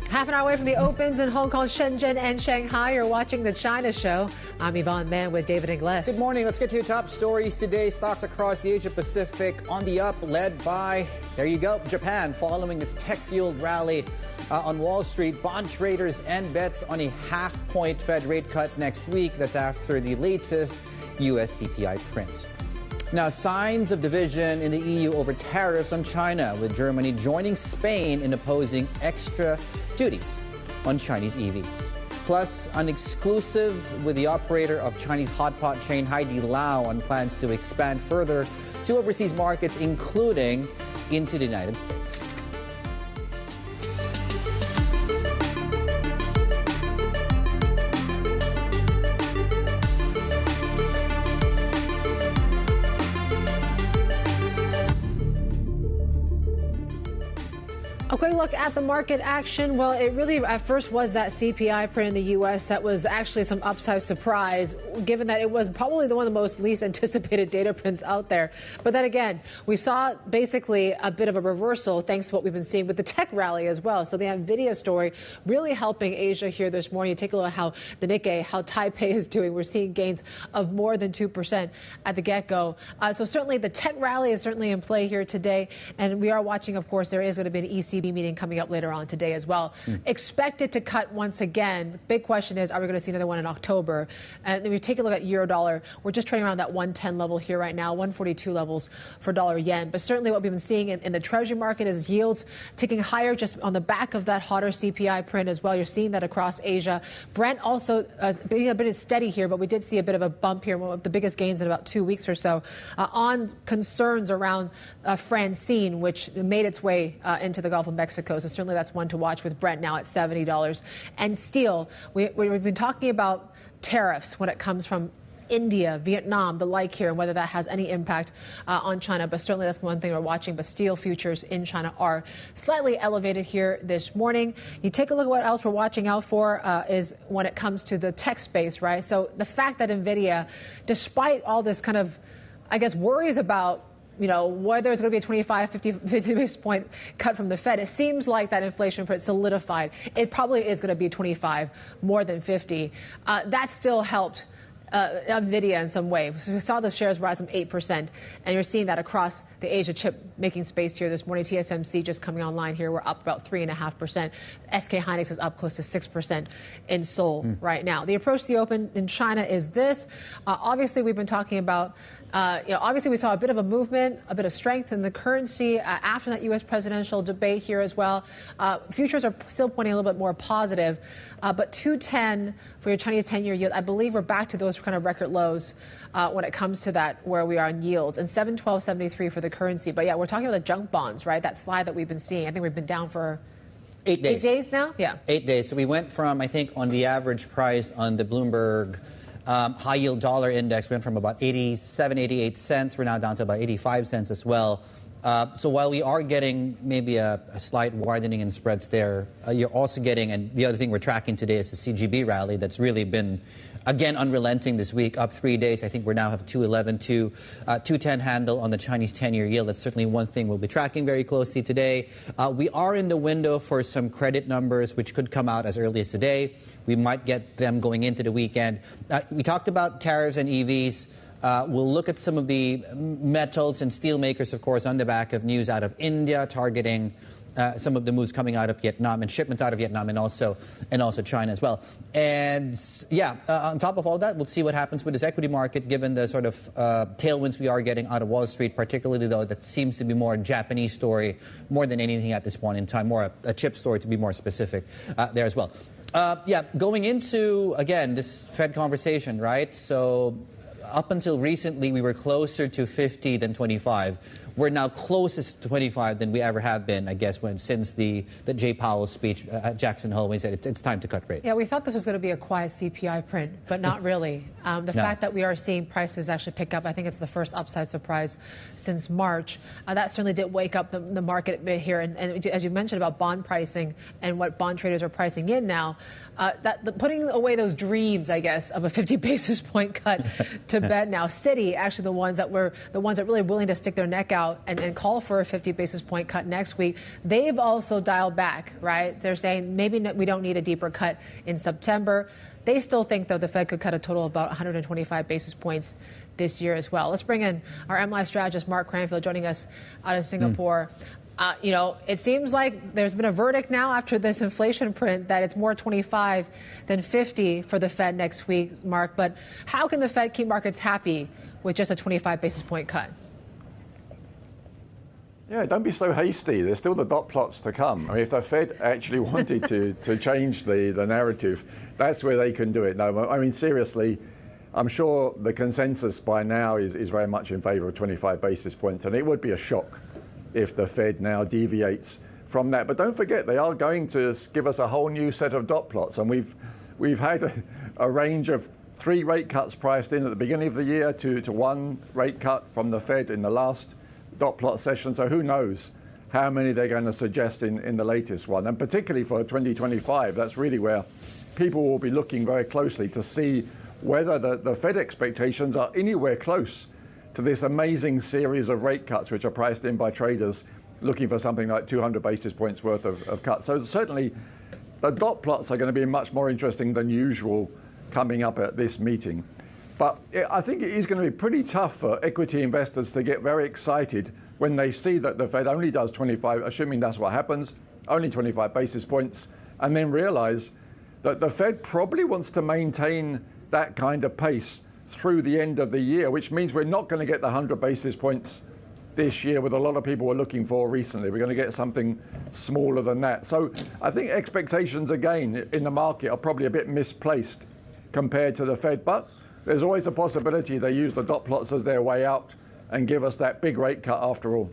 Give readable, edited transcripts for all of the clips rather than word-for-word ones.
Half an hour away from the opens in Hong Kong, Shenzhen, and Shanghai. You're watching the China Show. I'm Yvonne Man with David Ingles. Good morning. Let's get to your top stories today. Stocks across the Asia Pacific on the up, led by, there you go, Japan, following this tech-fueled rally on Wall Street. Bond traders and bets on a half-point Fed rate cut next week. That's after the latest U.S. CPI print. Now, signs of division in the EU over tariffs on China, with Germany joining Spain in opposing extra duties on Chinese EVs. Plus, an exclusive with the operator of Chinese hot pot chain Haidilao on plans to expand further to overseas markets, including into the United States. A quick look at the market action. Well, it really at first was that CPI print in the U.S. that was actually some upside surprise, given that it was probably one of the most least anticipated data prints out there. But then again, we saw basically a bit of a reversal thanks to what we've been seeing with the tech rally as well. So the Nvidia story really helping Asia here this morning. You take a look at how the Nikkei, how Taipei is doing. We're seeing gains of more than 2% at the get-go. So certainly the tech rally is certainly in play here today. And we are watching, of course, there is going to be an ECB meeting coming up later on today as well. Expected to cut once again. Big question is, are we going to see another one in October? And then we take a look at euro dollar. We're just trading around that 110 level here right now, 142 levels for dollar yen. But certainly what we've been seeing in the treasury market is yields ticking higher just on the back of that hotter CPI print as well. You're seeing that across Asia. Brent also being a bit steady here, but we did see a bit of a bump here, one of the biggest gains in about 2 weeks or so, on concerns around Francine, which made its way into the Gulf of Mexico. So certainly that's one to watch, with Brent now at $70. And steel, we've been talking about tariffs when it comes from India, Vietnam, the like here, and whether that has any impact on China. But certainly that's one thing we're watching. But steel futures in China are slightly elevated here this morning. You take a look at what else we're watching out for is when it comes to the tech space, right? So the fact that Nvidia, despite all this kind of, I guess, worries about whether it's going to be a 25, 50 basis point cut from the Fed, it seems like that inflation print solidified. It probably is going to be 25, more than 50. That still helped Nvidia in some way. So we saw the shares rise some 8%, and you're seeing that across the Asia chip making space here this morning. TSMC just coming online here. We're up about 3.5%. SK Hynix is up close to 6% in Seoul right now. The approach to the open in China is this. Obviously, we've been talking about obviously we saw a bit of a movement, a bit of strength in the currency after that U.S. presidential debate here as well. Futures are still pointing a little bit more positive, but 210 for your Chinese 10-year yield, I believe we're back to those kind of record lows when it comes to that, where we are in yields, and 712.73 for the currency. But yeah, we're talking about the junk bonds, right? That slide that we've been seeing. I think we've been down for 8 days. 8 days now? Yeah. 8 days. So we went from, I think, on the average price on the Bloomberg high yield dollar index went from about 87, 88 cents. We're now down to about 85 cents as well. So while we are getting maybe a slight widening in spreads there, you're also getting, and the other thing we're tracking today is the CGB rally that's really been, again, unrelenting this week, up 3 days. I think we now have 211 to 210 handle on the Chinese 10-year yield. That's certainly one thing we'll be tracking very closely today. We are in the window for some credit numbers, which could come out as early as today. We might get them going into the weekend. We talked about tariffs and EVs. We'll look at some of the metals and steel makers, of course, on the back of news out of India targeting some of the moves coming out of Vietnam and shipments out of Vietnam, and also China as well. And yeah, on top of all that, we'll see what happens with this equity market, given the sort of tailwinds we are getting out of Wall Street, particularly though that seems to be more a Japanese story more than anything at this point in time, more a chip story to be more specific there as well. Yeah, going into, again, this Fed conversation, right? So up until recently, we were closer to 50 than 25. We're now closest to 25 than we ever have been, I guess, since the Jay Powell speech at Jackson Hole when he said it's time to cut rates. Yeah, we thought this was going to be a quiet CPI print, but not really. The fact that we are seeing prices actually pick up, I think it's the first upside surprise since March. That certainly did wake up the market a bit here. And as you mentioned about bond pricing and what bond traders are pricing in now, putting away those dreams, I guess, of a 50 basis point cut to bed now. Citi, actually the ones that were really willing to stick their neck out out and call for a 50 basis point cut next week, they've also dialed back, right? They're saying maybe we don't need a deeper cut in September. They still think, though, the Fed could cut a total of about 125 basis points this year as well. Let's bring in our MLI strategist, Mark Cranfield, joining us out of Singapore. It seems like there's been a verdict now after this inflation print that it's more 25 than 50 for the Fed next week, Mark. But how can the Fed keep markets happy with just a 25 basis point cut? Yeah, don't be so hasty. There's still the dot plots to come. I mean, if the Fed actually wanted to change the narrative, that's where they can do it. No, I mean, seriously, I'm sure the consensus by now is very much in favor of 25 basis points, and it would be a shock if the Fed now deviates from that. But don't forget, they are going to give us a whole new set of dot plots, and we've had a range of 3 rate cuts priced in at the beginning of the year to 1 rate cut from the Fed in the last dot plot session. So who knows how many they're going to suggest in the latest one. And particularly for 2025, that's really where people will be looking very closely to see whether the Fed expectations are anywhere close to this amazing series of rate cuts, which are priced in by traders looking for something like 200 basis points worth of cuts. So certainly the dot plots are going to be much more interesting than usual coming up at this meeting. But I think it is going to be pretty tough for equity investors to get very excited when they see that the Fed only does 25, assuming that's what happens, only 25 basis points, and then realize that the Fed probably wants to maintain that kind of pace through the end of the year, which means we're not going to get the 100 basis points this year with a lot of people were looking for recently. We're going to get something smaller than that. So I think expectations, again, in the market are probably a bit misplaced compared to the Fed, but there's always a possibility they use the dot plots as their way out and give us that big rate cut after all.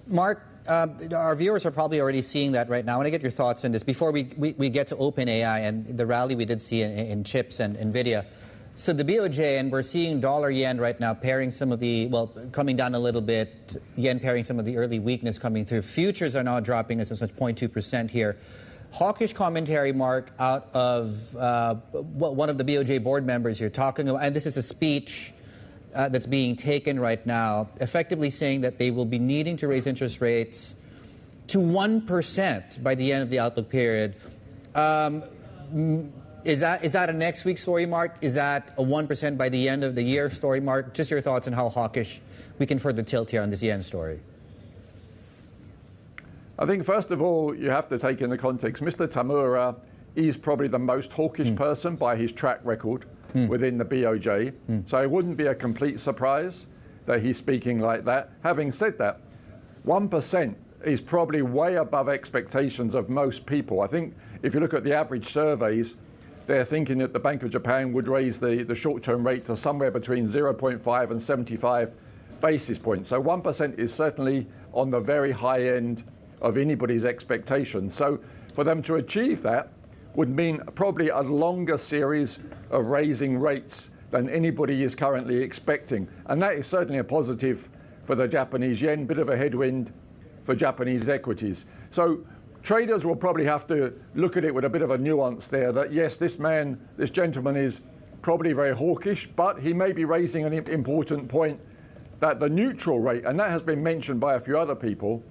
Mark, our viewers are probably already seeing that right now. I want to get your thoughts on this before we get to OpenAI and the rally we did see in chips and Nvidia. So the BOJ, and we're seeing dollar-yen right now pairing some of the, coming down a little bit, yen pairing some of the early weakness coming through. Futures are now dropping as much as 0.2% here. Hawkish commentary, Mark, out of one of the BOJ board members here talking about, and this is a speech that's being taken right now, effectively saying that they will be needing to raise interest rates to 1% by the end of the outlook period. Is that a next week story, Mark? Is that a 1% by the end of the year story, Mark? Just your thoughts on how hawkish we can further tilt here on this yen story. I think, first of all, you have to take into context, Mr. Tamura is probably the most hawkish person by his track record within the BOJ. So it wouldn't be a complete surprise that he's speaking like that. Having said that, 1% is probably way above expectations of most people. I think if you look at the average surveys, they're thinking that the Bank of Japan would raise the short-term rate to somewhere between 0.5 and 75 basis points. So 1% is certainly on the very high end of anybody's expectations. So for them to achieve that would mean probably a longer series of raising rates than anybody is currently expecting. And that is certainly a positive for the Japanese yen, bit of a headwind for Japanese equities. So traders will probably have to look at it with a bit of a nuance there, that yes, this gentleman is probably very hawkish, but he may be raising an important point that the neutral rate, and that has been mentioned by a few other people,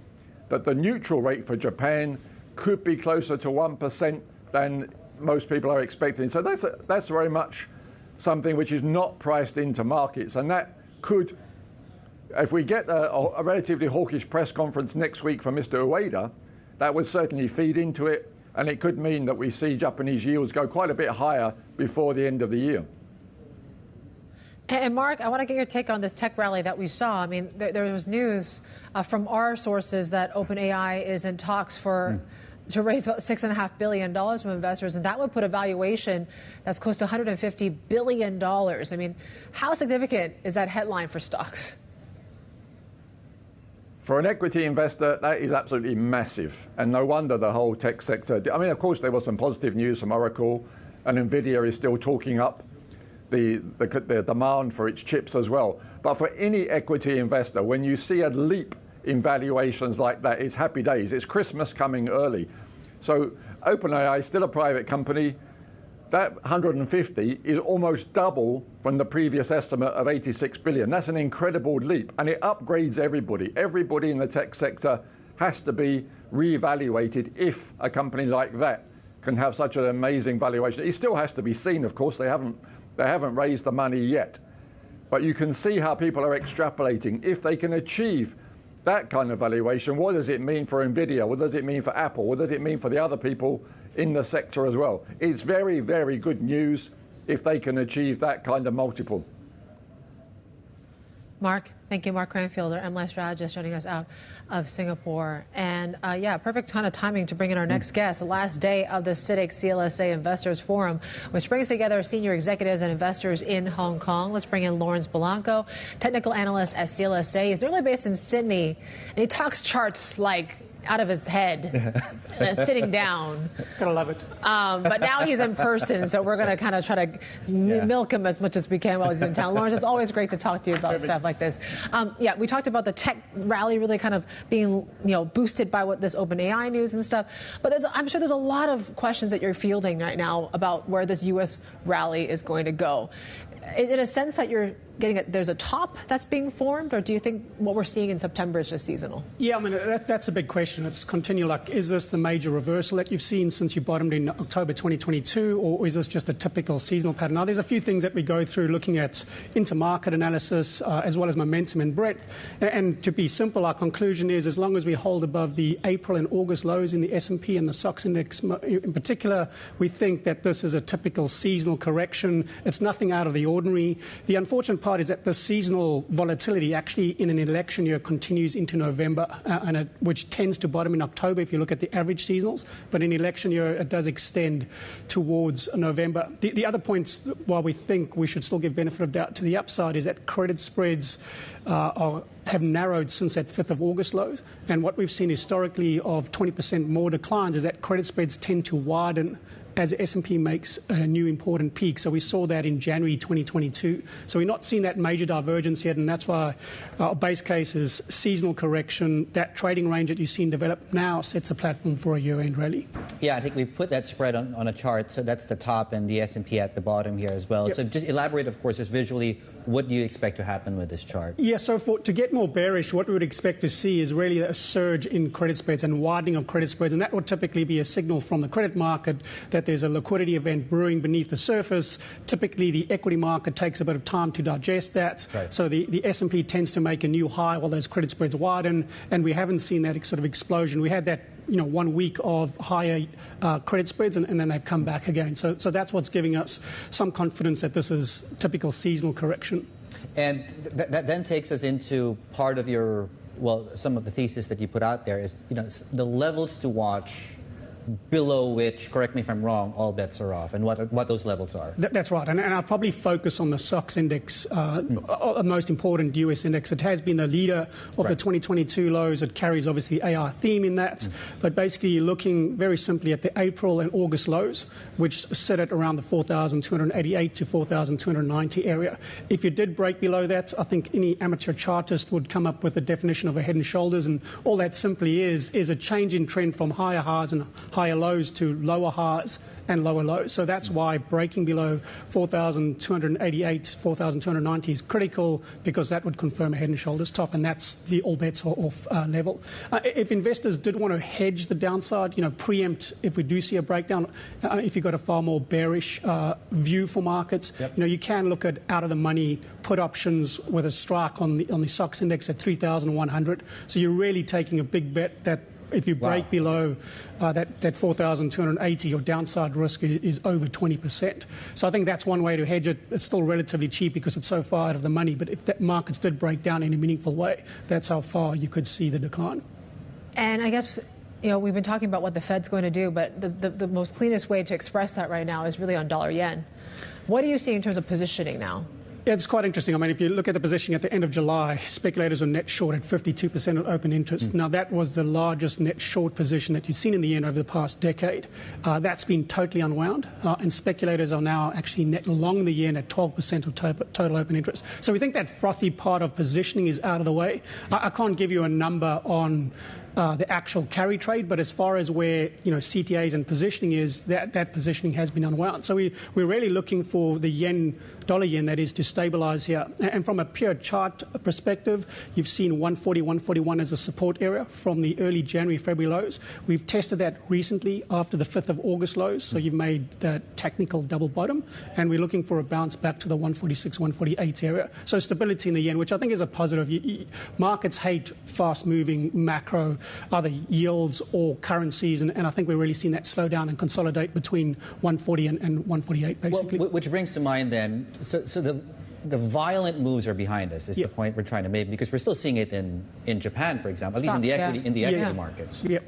that the neutral rate for Japan could be closer to 1% than most people are expecting. So that's very much something which is not priced into markets. And that could, if we get a relatively hawkish press conference next week from Mr. Ueda, that would certainly feed into it. And it could mean that we see Japanese yields go quite a bit higher before the end of the year. And Mark, I want to get your take on this tech rally that we saw. I mean, there was news from our sources that OpenAI is in talks to raise about $6.5 billion from investors, and that would put a valuation that's close to $150 billion. I mean, how significant is that headline for stocks? For an equity investor, that is absolutely massive. And no wonder the whole tech sector, I mean, of course, there was some positive news from Oracle, and Nvidia is still talking up the demand for its chips as well. But for any equity investor, when you see a leap in valuations like that, it's happy days. It's Christmas coming early. So OpenAI is still a private company. That 150 is almost double from the previous estimate of 86 billion. That's an incredible leap, and it upgrades everybody. Everybody in the tech sector has to be reevaluated if a company like that can have such an amazing valuation. It still has to be seen, of course. They haven't raised the money yet. But you can see how people are extrapolating. If they can achieve that kind of valuation, what does it mean for Nvidia? What does it mean for Apple? What does it mean for the other people in the sector as well? It's very, very good news if they can achieve that kind of multiple. Mark, thank you. Mark Cranfielder, MLI strategist, joining us out of Singapore. And yeah, perfect kind of timing to bring in our next guest. The last day of the CITIC CLSA Investors Forum, which brings together senior executives and investors in Hong Kong. Let's bring in Laurence Balanco, technical analyst at CLSA. He's normally based in Sydney, and he talks charts like out of his head, sitting down. Gotta love it. But now he's in person, so we're going to kind of try to milk him as much as we can while he's in town. Laurence, it's always great to talk to you about stuff like this. Yeah, we talked about the tech rally really kind of being, boosted by what this OpenAI news and stuff. But I'm sure there's a lot of questions that you're fielding right now about where this U.S. rally is going to go. In a sense that you're getting there's a top that's being formed, or do you think what we're seeing in September is just seasonal? Yeah, I mean, that's a big question. It's continual. Like, is this the major reversal that you've seen since you bottomed in October 2022, or is this just a typical seasonal pattern? Now, there's a few things that we go through looking at intermarket analysis as well as momentum and breadth. And to be simple, our conclusion is as long as we hold above the April and August lows in the S&P and the SOX index in particular, we think that this is a typical seasonal correction. It's nothing out of the ordinary. The unfortunate part is that the seasonal volatility actually in an election year continues into November, which tends to bottom in October if you look at the average seasonals. But in election year, it does extend towards November. The other points, while we think we should still give benefit of doubt to the upside, is that credit spreads have narrowed since that 5th of August lows. And what we've seen historically of 20% more declines is that credit spreads tend to widen as the S&P makes a new important peak. So we saw that in January 2022. So we're not seeing that major divergence yet, and that's why our base case is seasonal correction. That trading range that you've seen develop now sets a platform for a year-end rally. Yeah, I think we've put that spread on a chart. So that's the top and the S&P at the bottom here as well. Yep. So just elaborate, of course, just visually, what do you expect to happen with this chart? Yeah, so to get more bearish, what we would expect to see is really a surge in credit spreads and widening of credit spreads. And that would typically be a signal from the credit market that there's a liquidity event brewing beneath the surface. Typically, the equity market takes a bit of time to digest that. Right. So the S&P tends to make a new high while those credit spreads widen. And we haven't seen that sort of explosion. We had that 1 week of higher credit spreads, and then they've come back again. So that's what's giving us some confidence that this is typical seasonal correction. And that then takes us into part of your, some of the thesis that you put out there is, the levels to watch below which, correct me if I'm wrong, all bets are off, and what those levels are. That's right, and I'll probably focus on the SOX index, the most important US index. It has been the leader of the 2022 lows. It carries obviously the AI theme in that, but basically you're looking very simply at the April and August lows, which sit at around the 4,288 to 4,290 area. If you did break below that, I think any amateur chartist would come up with a definition of a head and shoulders, and all that simply is a change in trend from higher highs and higher lows to lower highs and lower lows. So that's why breaking below 4,288, 4,290 is critical, because that would confirm a head and shoulders top, and that's the all bets are off level. If investors did want to hedge the downside, preempt if we do see a breakdown, if you've got a far more bearish view for markets, you can look at out of the money put options with a strike on the SOX index at 3,100. So you're really taking a big bet that if you break below that 4,280, your downside risk is over 20%. So I think that's one way to hedge it. It's still relatively cheap because it's so far out of the money. But if that markets did break down in a meaningful way, that's how far you could see the decline. And I guess, we've been talking about what the Fed's going to do, but the most cleanest way to express that right now is really on dollar yen. What do you see in terms of positioning now? Yeah, it's quite interesting. I mean, if you look at the positioning at the end of July, speculators were net short at 52% of open interest. Now, that was the largest net short position that you've seen in the yen over the past decade. That's been totally unwound, and speculators are now actually net long the yen at 12% of total open interest. So we think that frothy part of positioning is out of the way. I can't give you a number on the actual carry trade, but as far as where CTAs and positioning is, that positioning has been unwound. So we're really looking for the dollar yen that is to stabilize here. And from a pure chart perspective, you've seen 140, 141 as a support area from the early January, February lows. We've tested that recently after the 5th of August lows, so you've made the technical double bottom, and we're looking for a bounce back to the 146, 148 area. So stability in the yen, which I think is a positive. Markets hate fast-moving macro, either yields or currencies, and I think we're really seeing that slow down and consolidate between 140 and 148, basically. Well, which brings to mind then, so the violent moves are behind us, is the point we're trying to make, because we're still seeing it in Japan, for example, at least in the equity markets. Yep.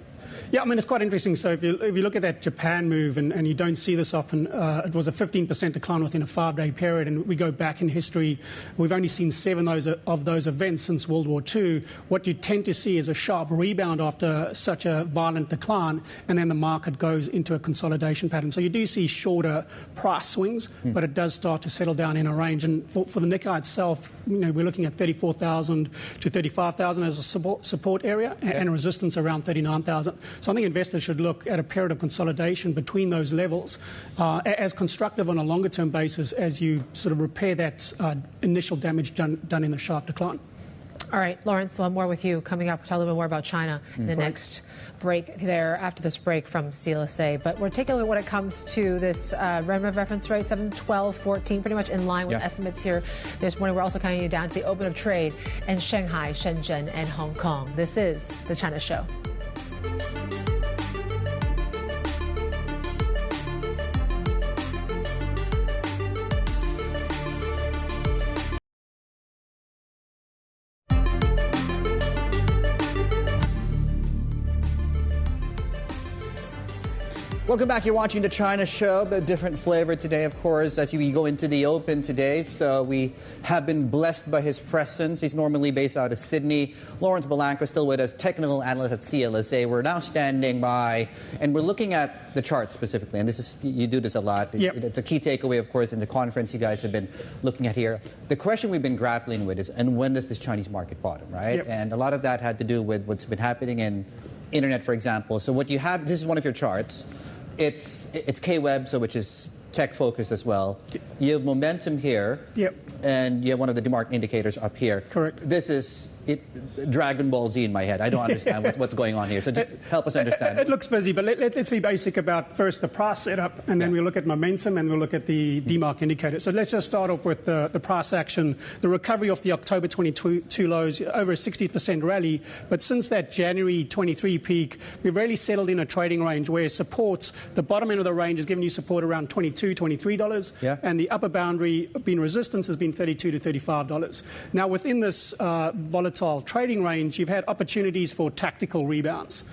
Yeah, I mean, it's quite interesting. So if you look at that Japan move, and you don't see this often, it was a 15% decline within a 5-day period, and we go back in history, we've only seen 7 of those events since World War II. What you tend to see is a sharp rebound after such a violent decline, and then the market goes into a consolidation pattern. So you do see shorter price swings, but it does start to settle down in a range. And for the Nikkei itself, we're looking at 34,000 to 35,000 as a support area, and a resistance around 39,000. So I think investors should look at a period of consolidation between those levels as constructive on a longer-term basis as you sort of repair that initial damage done in the sharp decline. All right, Laurence, one more with you. Coming up, we'll talk a little bit more about China in the next break there, after this break from CLSA. But we're taking a look at when it comes to this reference rate, 7.1214, pretty much in line with estimates here this morning. We're also counting you down to the open of trade in Shanghai, Shenzhen, and Hong Kong. This is The China Show. Welcome back. You're watching The China Show, but a different flavor today, of course, as we go into the open today. So we have been blessed by his presence. He's normally based out of Sydney. Laurence Balanco still with us, technical analyst at CLSA. We're now standing by, and we're looking at the chart specifically. And this is, you do this a lot. Yep. It's a key takeaway, of course, in the conference you guys have been looking at here. The question we've been grappling with is, and when does this Chinese market bottom, right? Yep. And a lot of that had to do with what's been happening in internet, for example. So what you have, this is one of your charts. It's K-Web, so which is tech focused as well. You have momentum here, and you have one of the DeMark indicators up here. Correct. This is Dragon Ball Z in my head. I don't understand what's going on here. So just help us understand. It looks busy, but let's be basic about first the price setup, and then we look at momentum, and we'll look at the DeMark indicator. So let's just start off with the price action. The recovery of the October 22 lows, over a 60% rally. But since that January 23 peak, we've really settled in a trading range where supports, the bottom end of the range is giving you support around $22, $23, and the upper boundary being resistance has been $32 to $35. Now, within this volatile trading range, you've had opportunities for tactical rebounds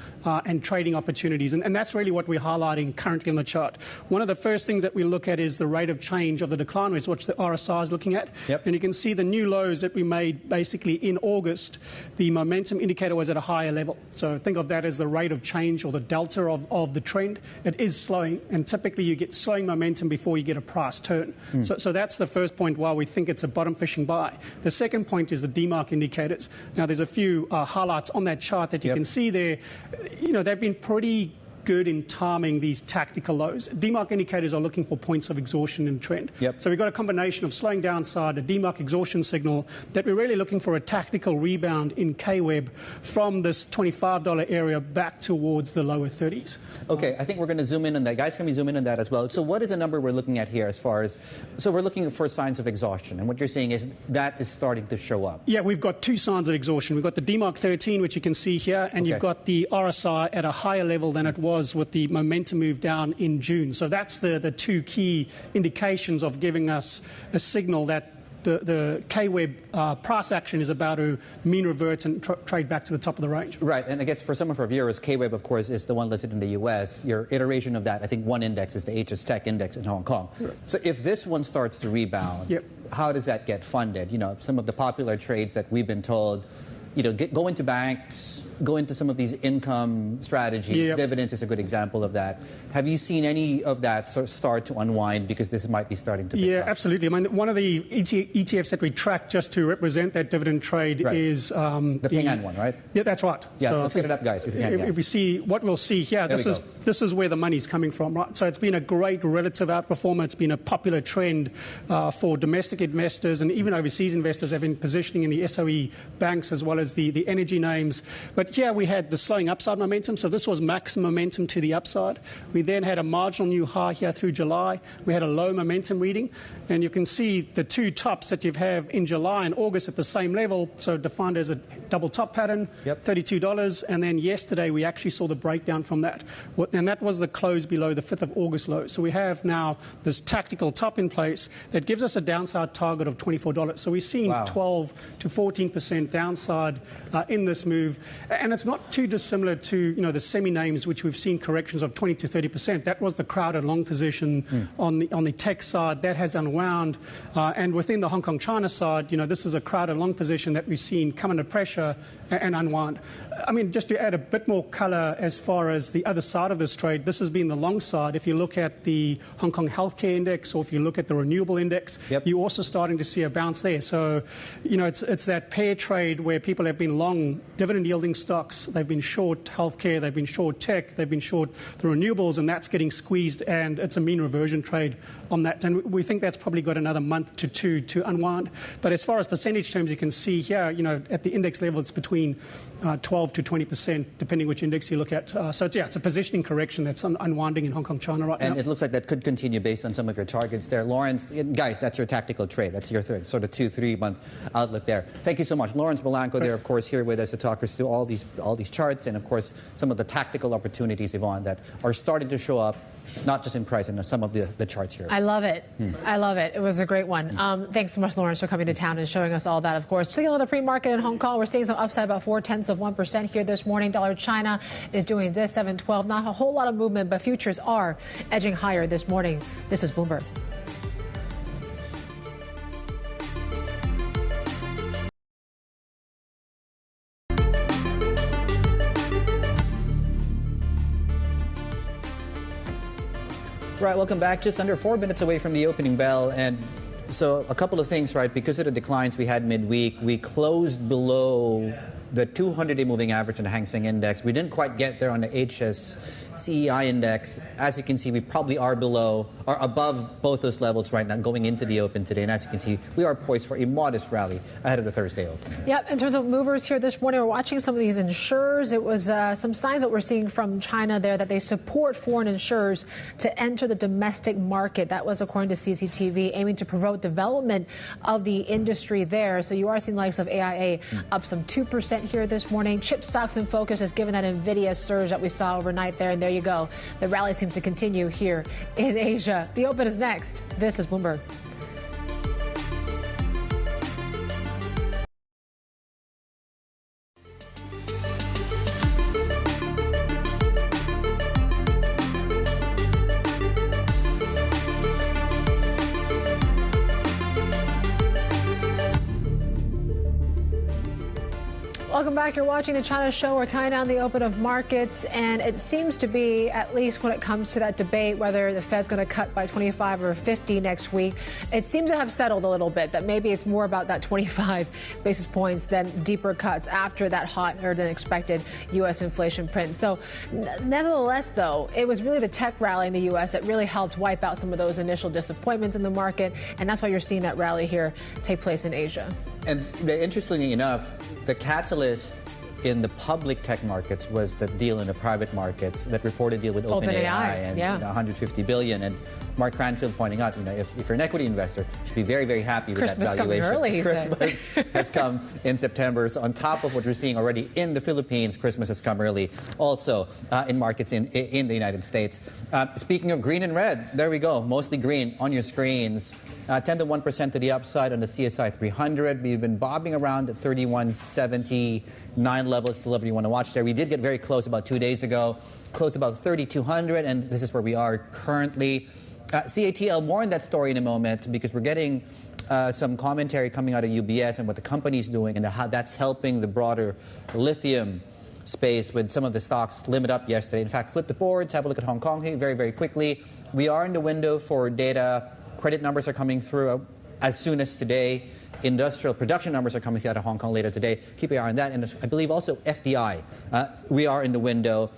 and trading opportunities. And that's really what we're highlighting currently on the chart. One of the first things that we look at is the rate of change of the decline rates, which the RSI is looking at. And you can see the new lows that we made basically in August. The momentum indicator was at a higher level. So think of that as the rate of change or the delta of the trend. It is slowing, and typically you get slowing momentum before you get a price turn. So that's the first point why we think it's a bottom fishing buy. The second point is the DeMark indicators. Now, there's a few highlights on that chart that you can see there. They've been pretty good in timing these tactical lows. DeMark indicators are looking for points of exhaustion in trend. So we've got a combination of slowing downside, a DeMark exhaustion signal, that we're really looking for a tactical rebound in K-Web from this $25 area back towards the lower 30s. Okay, I think we're going to zoom in on that. Guys, can we zoom in on that as well? So what is the number we're looking at here as far as, so we're looking for signs of exhaustion, and what you're saying is that is starting to show up. Yeah, we've got two signs of exhaustion. We've got the DeMark 13, which you can see here, and you've got the RSI at a higher level than it was with the momentum move down in June. So that's the two key indications of giving us a signal that the K-Web price action is about to mean revert and trade back to the top of the range. Right, and I guess for some of our viewers, K-Web, of course, is the one listed in the U.S. Your iteration of that, I think one index is the HS Tech Index in Hong Kong. So if this one starts to rebound, how does that get funded? Some of the popular trades that we've been told, go into banks, go into some of these income strategies. Yep. Dividends is a good example of that. Have you seen any of that sort of start to unwind because this might be starting to pick up? Absolutely. I mean, one of the ETFs that we track just to represent that dividend trade is the Ping An one, right? Yeah, that's right. Yeah, so let's get it up, guys. If we see what we'll see here, this is where the money's coming from, right? So it's been a great relative outperformer. It's been a popular trend for domestic investors, and even overseas investors have been positioning in the SOE banks as well as the energy names. But here we had the slowing upside momentum. So this was maximum momentum to the upside. We then had a marginal new high here through July. We had a low momentum reading, and you can see the two tops that you have in July and August at the same level, so defined as a double top pattern, $32, and then yesterday we actually saw the breakdown from that, and that was the close below the 5th of August low. So we have now this tactical top in place that gives us a downside target of $24. So we're seeing 12 to 14% downside in this move, and it's not too dissimilar to the semi names which we've seen corrections of 20 to 30%. That was the crowded long position on the tech side that has unwound, and within the Hong Kong China side, this is a crowded long position that we've seen come under pressure and unwind. I mean, just to add a bit more color as far as the other side of this trade, this has been the long side. If you look at the Hong Kong Healthcare Index, or if you look at the Renewable Index, you're also starting to see a bounce there. So, it's that pair trade where people have been long dividend-yielding stocks, they've been short healthcare, they've been short tech, they've been short the renewables, and that's getting squeezed, and it's a mean reversion trade on that. And we think that's probably got another month to two to unwind. But as far as percentage terms, you can see here, at the index level, it's between 12 to 20%, depending which index you look at. So it's a positioning correction that's unwinding in Hong Kong, China right now. And it looks like that could continue based on some of your targets there. Laurence, guys, that's your tactical trade. That's your third, sort of 2-3 month outlook there. Thank you so much. Laurence Balanco there, of course, here with us to talk us through all these charts and, of course, some of the tactical opportunities, Yvonne, that are starting to show up, not just in price, and some of the charts here. I love it. I love it. It was a great one. Thanks so much, Laurence, for coming to town and showing us all that, of course. Taking a look at the pre-market in Hong Kong, we're seeing some upside, about 0.4% here this morning. Dollar China is doing this, 7.12. Not a whole lot of movement, but futures are edging higher this morning. This is Bloomberg. Right, welcome back. Just under 4 minutes away from the opening bell. And so a couple of things, right? Because of the declines we had midweek, we closed below the 200-day moving average on the Hang Seng Index. We didn't quite get there on the HSCEI Index. As you can see, we probably are below or above both those levels right now going into the open today. And as you can see, we are poised for a modest rally ahead of the Thursday open. Yep, in terms of movers here this morning, we're watching some of these insurers. It was some signs that we're seeing from China there that they support foreign insurers to enter the domestic market. That was according to CCTV, aiming to promote development of the industry there. So you are seeing likes of AIA up some 2% here this morning. Chip stocks in focus has given that Nvidia surge that we saw overnight there. And there you go. The rally seems to continue here in Asia. The open is next. This is Bloomberg. Welcome back. You're watching the China Show. We're counting down the open of markets, and it seems to be, at least when it comes to that debate, whether the Fed's going to cut by 25 or 50 next week, it seems to have settled a little bit, that maybe it's more about that 25 basis points than deeper cuts after that hotter than expected U.S. inflation print. So nevertheless, though, it was really the tech rally in the U.S. that really helped wipe out some of those initial disappointments in the market, and that's why you're seeing that rally here take place in Asia. And interestingly enough, the catalyst in the public tech markets was the deal in the private markets, that reported deal with OpenAI and $150 billion. And Mark Cranfield pointing out, if you're an equity investor, you should be very, very happy with Christmas that valuation. Coming early, he Christmas has come in September. So on top of what we're seeing already in the Philippines, Christmas has come early also in markets in the United States. Speaking of green and red, there we go, mostly green on your screens. 10 to 1% to the upside on the CSI 300. We've been bobbing around at 3179 levels. The level you want to watch there. We did get very close about 2 days ago. Closed about 3,200, and this is where we are currently. CATL, more on that story in a moment, because we're getting some commentary coming out of UBS and what the company's doing and how that's helping the broader lithium space with some of the stocks limit up yesterday. In fact, flip the boards, have a look at Hong Kong very, very quickly. We are in the window for data. Credit numbers are coming through as soon as today. Industrial production numbers are coming out of Hong Kong later today. Keep your eye on that. And I believe also FDI. We are in the window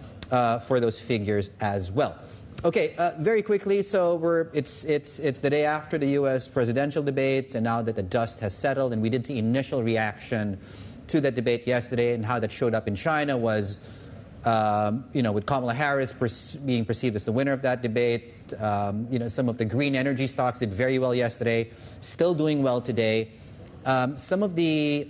for those figures as well. Okay, very quickly. So it's the day after the U.S. presidential debate, and now that the dust has settled, and we did see initial reaction to that debate yesterday, and how that showed up in China was, with Kamala Harris being perceived as the winner of that debate. Some of the green energy stocks did very well yesterday, still doing well today. Some of the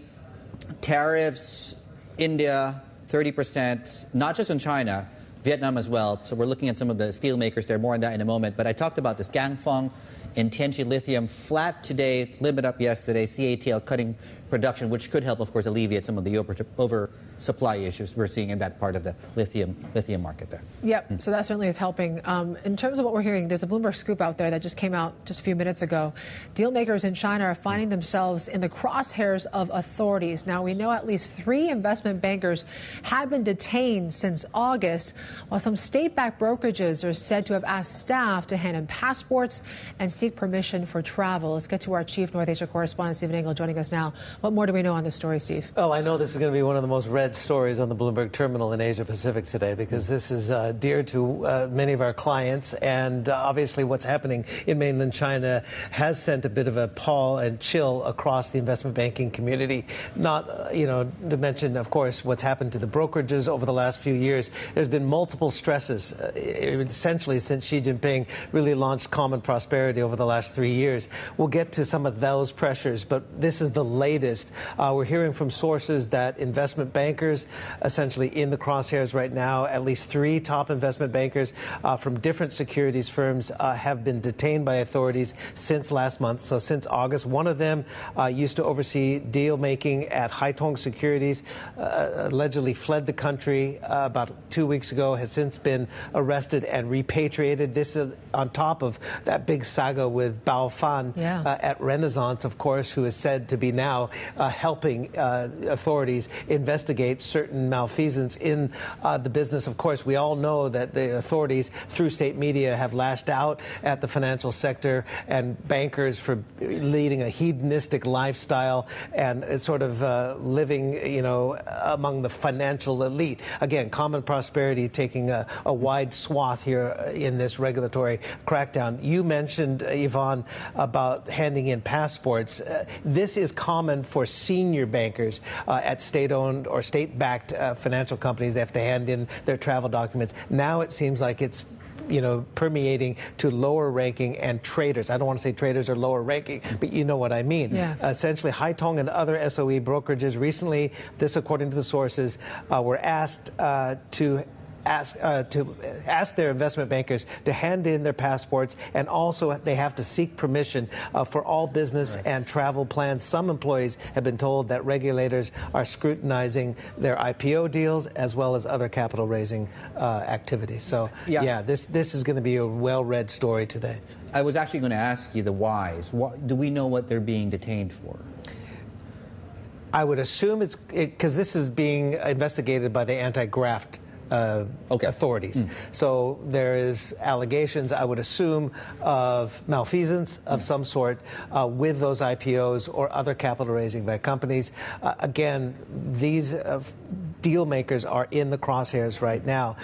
tariffs, India, 30%, not just on China, Vietnam as well. So we're looking at some of the steel makers there, more on that in a moment. But I talked about this Gangfeng and Tianqi Lithium flat today, limit up yesterday, CATL cutting production, which could help, of course, alleviate some of the oversupply issues we're seeing in that part of the lithium market there. Yep, so that certainly is helping. In terms of what we're hearing, there's a Bloomberg Scoop out there that just came out just a few minutes ago. Deal makers in China are finding themselves in the crosshairs of authorities. Now, we know at least 3 investment bankers have been detained since August, while some state-backed brokerages are said to have asked staff to hand in passports and seek permission for travel. Let's get to our chief North Asia correspondent, Stephen Ingles, joining us now. What more do we know on this story, Steve? Oh, I know this is going to be one of the most read stories on the Bloomberg terminal in Asia Pacific today, because this is dear to many of our clients, and obviously what's happening in mainland China has sent a bit of a pall and chill across the investment banking community. Not, to mention, of course, what's happened to the brokerages over the last few years. There's been multiple stresses, essentially since Xi Jinping really launched common prosperity over the last 3 years. We'll get to some of those pressures, but this is the latest. We're hearing from sources that investment bankers, essentially in the crosshairs right now, at least 3 top investment bankers from different securities firms have been detained by authorities since last month, so since August. One of them used to oversee deal making at Haitong Securities, allegedly fled the country about 2 weeks ago, has since been arrested and repatriated. This is on top of that big saga with Bao Fan at Renaissance, of course, who is said to be now helping authorities investigate certain malfeasance in the business. Of course, we all know that the authorities, through state media, have lashed out at the financial sector and bankers for leading a hedonistic lifestyle and sort of living, among the financial elite. Again, common prosperity taking a wide swath here in this regulatory crackdown. You mentioned, Yvonne, about handing in passports. This is common for senior bankers at state-owned or state-backed financial companies. They have to hand in their travel documents. Now it seems like it's permeating to lower ranking and traders. I don't want to say traders are lower ranking, but you know what I mean. Yes. Essentially, Haitong and other SOE brokerages recently, this according to the sources, were asked to ask their investment bankers to hand in their passports, and also they have to seek permission for all business and travel plans. Some employees have been told that regulators are scrutinizing their IPO deals as well as other capital raising activities. So this is going to be a well-read story today. I was actually going to ask you the whys. Do we know what they're being detained for? I would assume it's because this is being investigated by the anti-graft authorities. So there is allegations, I would assume, of malfeasance of some sort with those IPOs or other capital raising by companies. Again, these deal makers are in the crosshairs right now.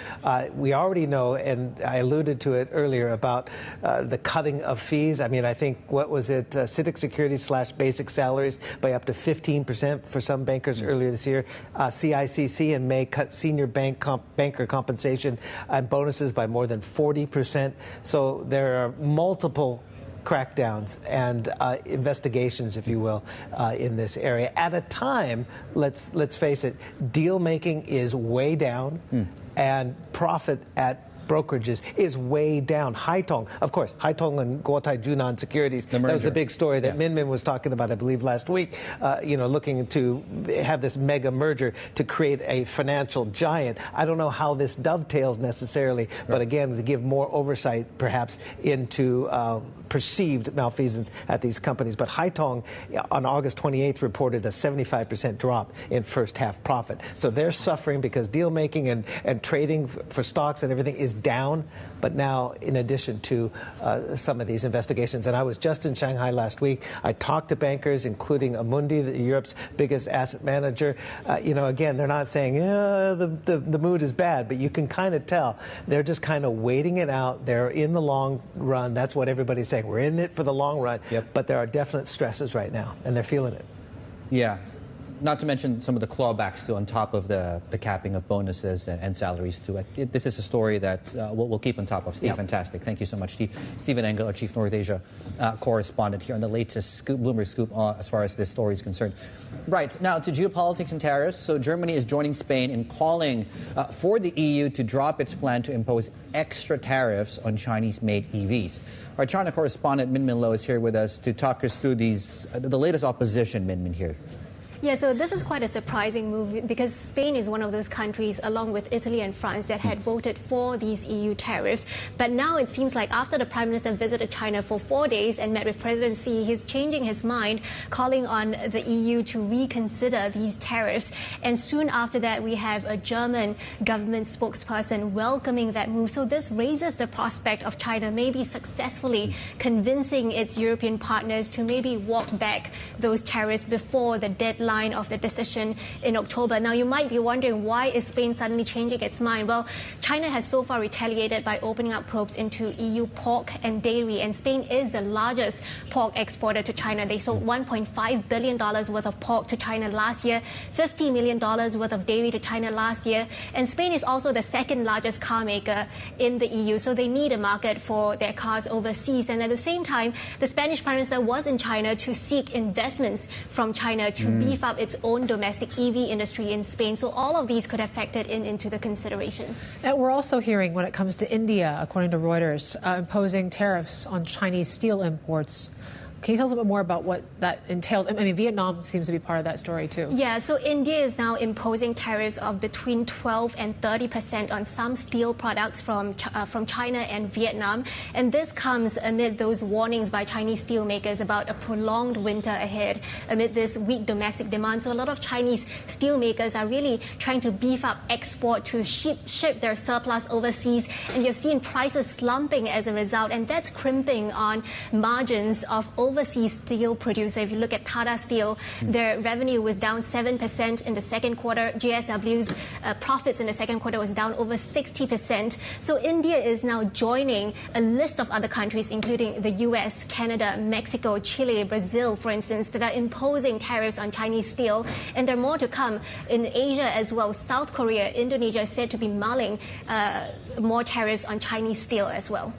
We already know, and I alluded to it earlier, about the cutting of fees. I mean, I think, what was it, CITIC Securities / basic salaries by up to 15% for some bankers earlier this year. CICC in May cut senior banker compensation and bonuses by more than 40%. So there are multiple crackdowns and investigations, if you will, in this area. At a time, let's face it, deal making is way down, and profit at brokerages is way down. Haitong, of course, Haitong and Guotai Junan Securities. That was the big story that Min was talking about, I believe, last week. Looking to have this mega merger to create a financial giant. I don't know how this dovetails necessarily, but again, to give more oversight, perhaps, into perceived malfeasance at these companies. But Haitong, on August 28th, reported a 75% drop in first half profit. So they're suffering because deal making and trading for stocks and everything is down. But now, in addition to some of these investigations, and I was just in Shanghai last week, I talked to bankers, including Amundi, Europe's biggest asset manager. Again, they're not saying, the mood is bad, but you can kind of tell. They're just kind of waiting it out. They're in the long run. That's what everybody's saying. We're in it for the long run. But there are definite stresses right now, and they're feeling it. Yeah. Not to mention some of the clawbacks too, on top of the capping of bonuses and salaries too. This is a story that we'll keep on top of. Steve, fantastic. Thank you so much, Steve. Stephen Engel, our Chief North Asia correspondent here on the latest Bloomberg Scoop as far as this story is concerned. Right, now to geopolitics and tariffs. So Germany is joining Spain in calling for the EU to drop its plan to impose extra tariffs on Chinese-made EVs. Our China correspondent Min Lo is here with us to talk us through the latest opposition, Min here. Yeah, so this is quite a surprising move because Spain is one of those countries, along with Italy and France, that had voted for these EU tariffs. But now it seems like after the Prime Minister visited China for 4 days and met with President Xi, he's changing his mind, calling on the EU to reconsider these tariffs. And soon after that, we have a German government spokesperson welcoming that move. So this raises the prospect of China maybe successfully convincing its European partners to maybe walk back those tariffs before the deadline of the decision in October. Now, you might be wondering, why is Spain suddenly changing its mind? Well, China has so far retaliated by opening up probes into EU pork and dairy, and Spain is the largest pork exporter to China. They sold $1.5 billion worth of pork to China last year, $50 million worth of dairy to China last year, and Spain is also the second largest car maker in the EU, so they need a market for their cars overseas. And at the same time, the Spanish Prime Minister was in China to seek investments from China to beef up its own domestic EV industry in Spain. So all of these could have factored into the considerations. And we're also hearing when it comes to India, according to Reuters, imposing tariffs on Chinese steel imports. Can you tell us a bit more about what that entails? I mean, Vietnam seems to be part of that story, too. Yeah, so India is now imposing tariffs of between 12% and 30% on some steel products from China and Vietnam. And this comes amid those warnings by Chinese steelmakers about a prolonged winter ahead, amid this weak domestic demand. So a lot of Chinese steelmakers are really trying to beef up export to ship their surplus overseas. And you've seen prices slumping as a result, and that's crimping on margins of overseas steel producer. If you look at Tata Steel, their revenue was down 7% in the second quarter. JSW's profits in the second quarter was down over 60%. So India is now joining a list of other countries, including the US, Canada, Mexico, Chile, Brazil, for instance, that are imposing tariffs on Chinese steel. And there are more to come in Asia as well. South Korea, Indonesia is said to be mulling more tariffs on Chinese steel as well.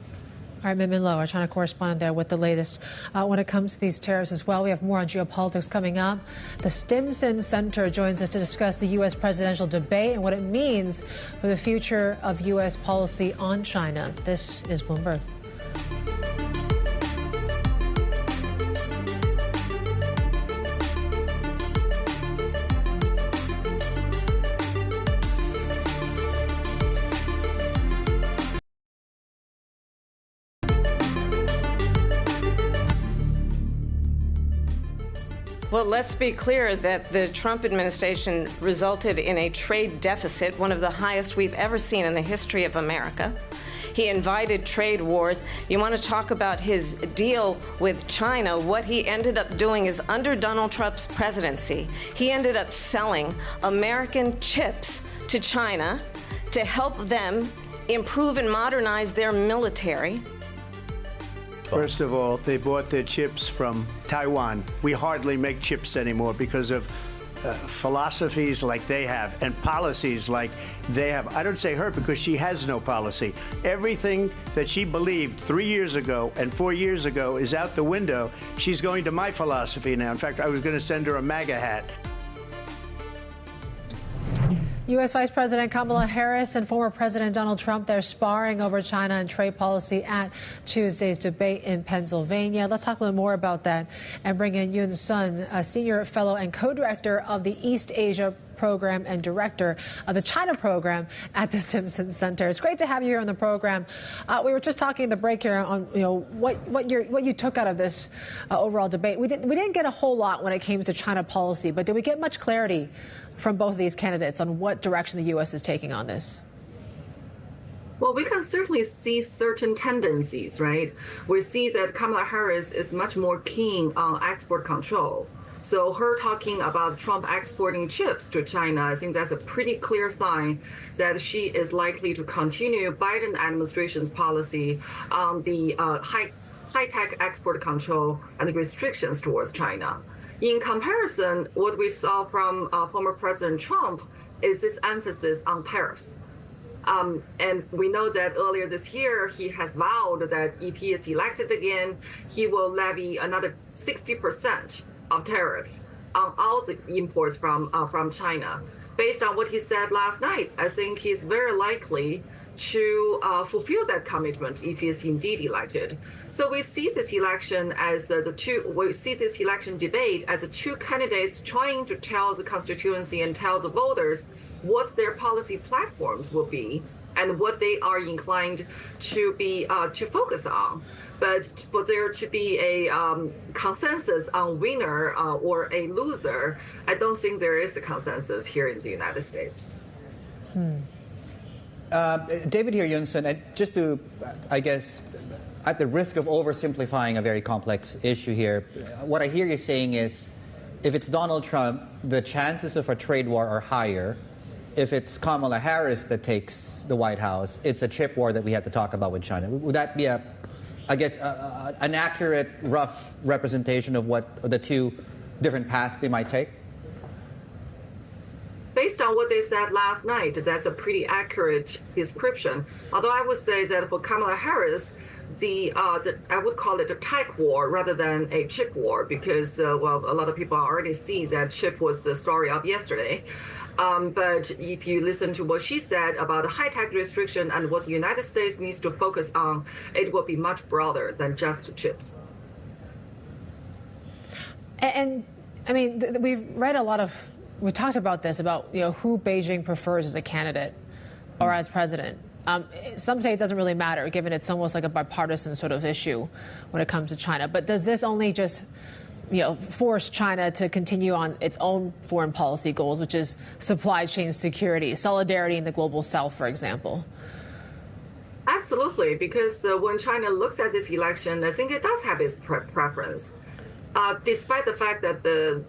All right, Min Lo, our China correspondent there with the latest. When it comes to these tariffs as well, we have more on geopolitics coming up. The Stimson Center joins us to discuss the U.S. presidential debate and what it means for the future of U.S. policy on China. This is Bloomberg. Well, let's be clear that the Trump administration resulted in a trade deficit, one of the highest we've ever seen in the history of America. He invited trade wars. You want to talk about his deal with China? What he ended up doing is, under Donald Trump's presidency, he ended up selling American chips to China to help them improve and modernize their military. First of all, they bought their chips from Taiwan. We hardly make chips anymore because of philosophies like they have and policies like they have. I don't say her because she has no policy. Everything that she believed 3 years ago and 4 years ago is out the window. She's going to my philosophy now. In fact, I was going to send her a MAGA hat. U.S. Vice President Kamala Harris and former President Donald Trump, they're sparring over China and trade policy at Tuesday's debate in Pennsylvania. Let's talk a little more about that and bring in Yun Sun, a senior fellow and co-director of the East Asia Program and director of the China program at the Stimson Center. It's great to have you here on the program. We were just talking in the break here on what you took out of this overall debate. We didn't get a whole lot when it came to China policy, but did we get much clarity from both of these candidates on what direction the U.S. is taking on this? Well, we can certainly see certain tendencies, right? We see that Kamala Harris is much more keen on export control. So her talking about Trump exporting chips to China, I think that's a pretty clear sign that she is likely to continue Biden administration's policy on the high-tech export control and restrictions towards China. In comparison, what we saw from former President Trump is this emphasis on tariffs. And we know that earlier this year, he has vowed that if he is elected again, he will levy another 60% of tariff on all the imports from China. Based on what he said last night, I think he's very likely to fulfill that commitment if he is indeed elected. So we see this election as this election debate as the two candidates trying to tell the constituency and tell the voters what their policy platforms will be and what they are inclined to be to focus on. But for there to be a consensus on winner or a loser, I don't think there is a consensus here in the United States. David here, Yunsun, and just to, I guess, at the risk of oversimplifying a very complex issue here, what I hear you saying is, if it's Donald Trump, the chances of a trade war are higher. If it's Kamala Harris that takes the White House, it's a chip war that we have to talk about with China. Would that be an accurate, rough representation of what the two different paths they might take? Based on what they said last night, that's a pretty accurate description. Although I would say that for Kamala Harris, I would call it a tech war rather than a chip war because, a lot of people already see that chip was the story of yesterday. But if you listen to what she said about high-tech restriction and what the United States needs to focus on, it will be much broader than just chips. And I mean, we talked about this, about who Beijing prefers as a candidate or as president. Some say it doesn't really matter, given it's almost like a bipartisan sort of issue when it comes to China. But does this only just force China to continue on its own foreign policy goals, which is supply chain security, solidarity in the global south, for example? Absolutely, because when China looks at this election, I think it does have its preference. Despite the fact that the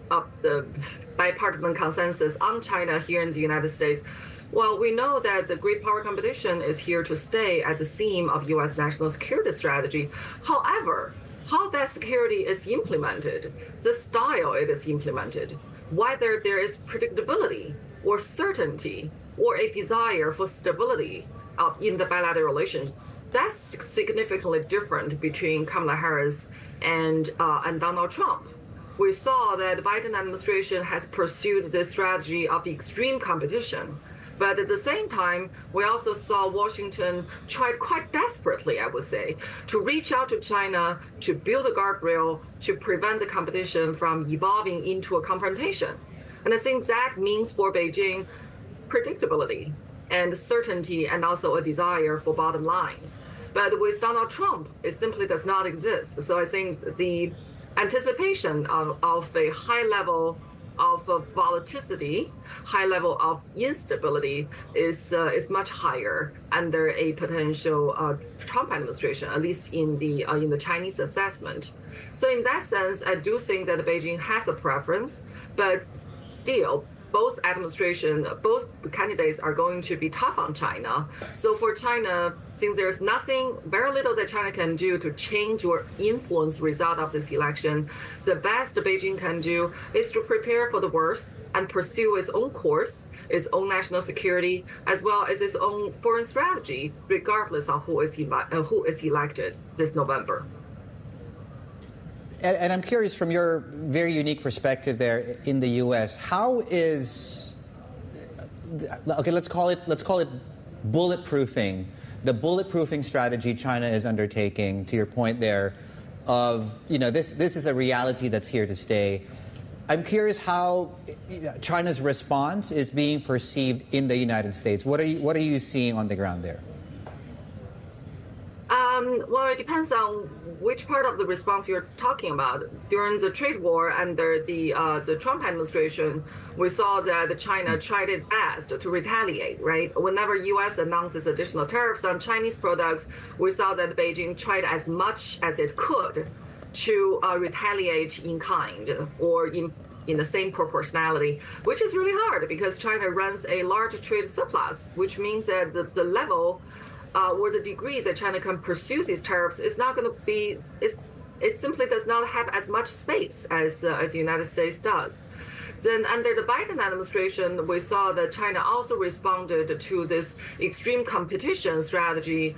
bipartisan consensus on China here in the United States, well, we know that the great power competition is here to stay as a theme of U.S. national security strategy. However, how that security is implemented, the style it is implemented, whether there is predictability or certainty or a desire for stability in the bilateral relations, that's significantly different between Kamala Harris and Donald Trump. We saw that the Biden administration has pursued this strategy of extreme competition. But at the same time, we also saw Washington tried quite desperately, I would say, to reach out to China to build a guardrail to prevent the competition from evolving into a confrontation. And I think that means for Beijing predictability and certainty and also a desire for bottom lines. But with Donald Trump, it simply does not exist. So I think the anticipation of a high level of volatility, high level of instability is much higher under a potential Trump administration, at least in the Chinese assessment. So in that sense, I do think that Beijing has a preference, but still, both candidates are going to be tough on China. So for China, since there's very little that China can do to change or influence the result of this election, the best Beijing can do is to prepare for the worst and pursue its own course, its own national security, as well as its own foreign strategy, regardless of who is elected this November. And I'm curious, from your very unique perspective there in the U.S., how is okay, let's call it bulletproofing. The bulletproofing strategy China is undertaking, to your point there, of, this is a reality that's here to stay. I'm curious how China's response is being perceived in the United States. What are you seeing on the ground there? Well, it depends on which part of the response you're talking about. During the trade war under the Trump administration, we saw that China tried its best to retaliate, right? Whenever U.S. announces additional tariffs on Chinese products, we saw that Beijing tried as much as it could to retaliate in kind or in the same proportionality, which is really hard because China runs a large trade surplus, which means that the level or the degree that China can pursue these tariffs is not going to be, it simply does not have as much space as the United States does. Then under the Biden administration, we saw that China also responded to this extreme competition strategy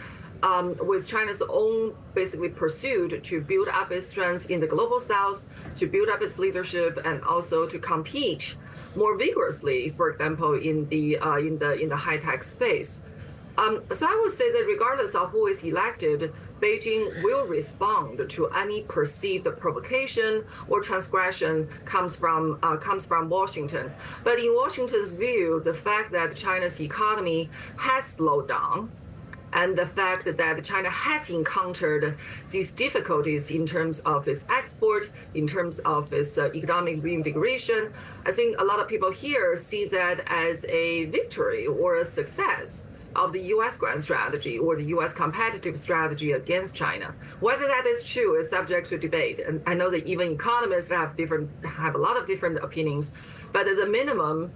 with China's own basically pursuit to build up its strengths in the global south, to build up its leadership, and also to compete more vigorously, for example, in the high-tech space. So I would say that regardless of who is elected, Beijing will respond to any perceived provocation or transgression comes from Washington. But in Washington's view, the fact that China's economy has slowed down and the fact that China has encountered these difficulties in terms of its export, in terms of its economic reinvigoration, I think a lot of people here see that as a victory or a success of the U.S. grand strategy or the U.S. competitive strategy against China. Whether that is true is subject to debate. And I know that even economists have a lot of different opinions. But at the minimum,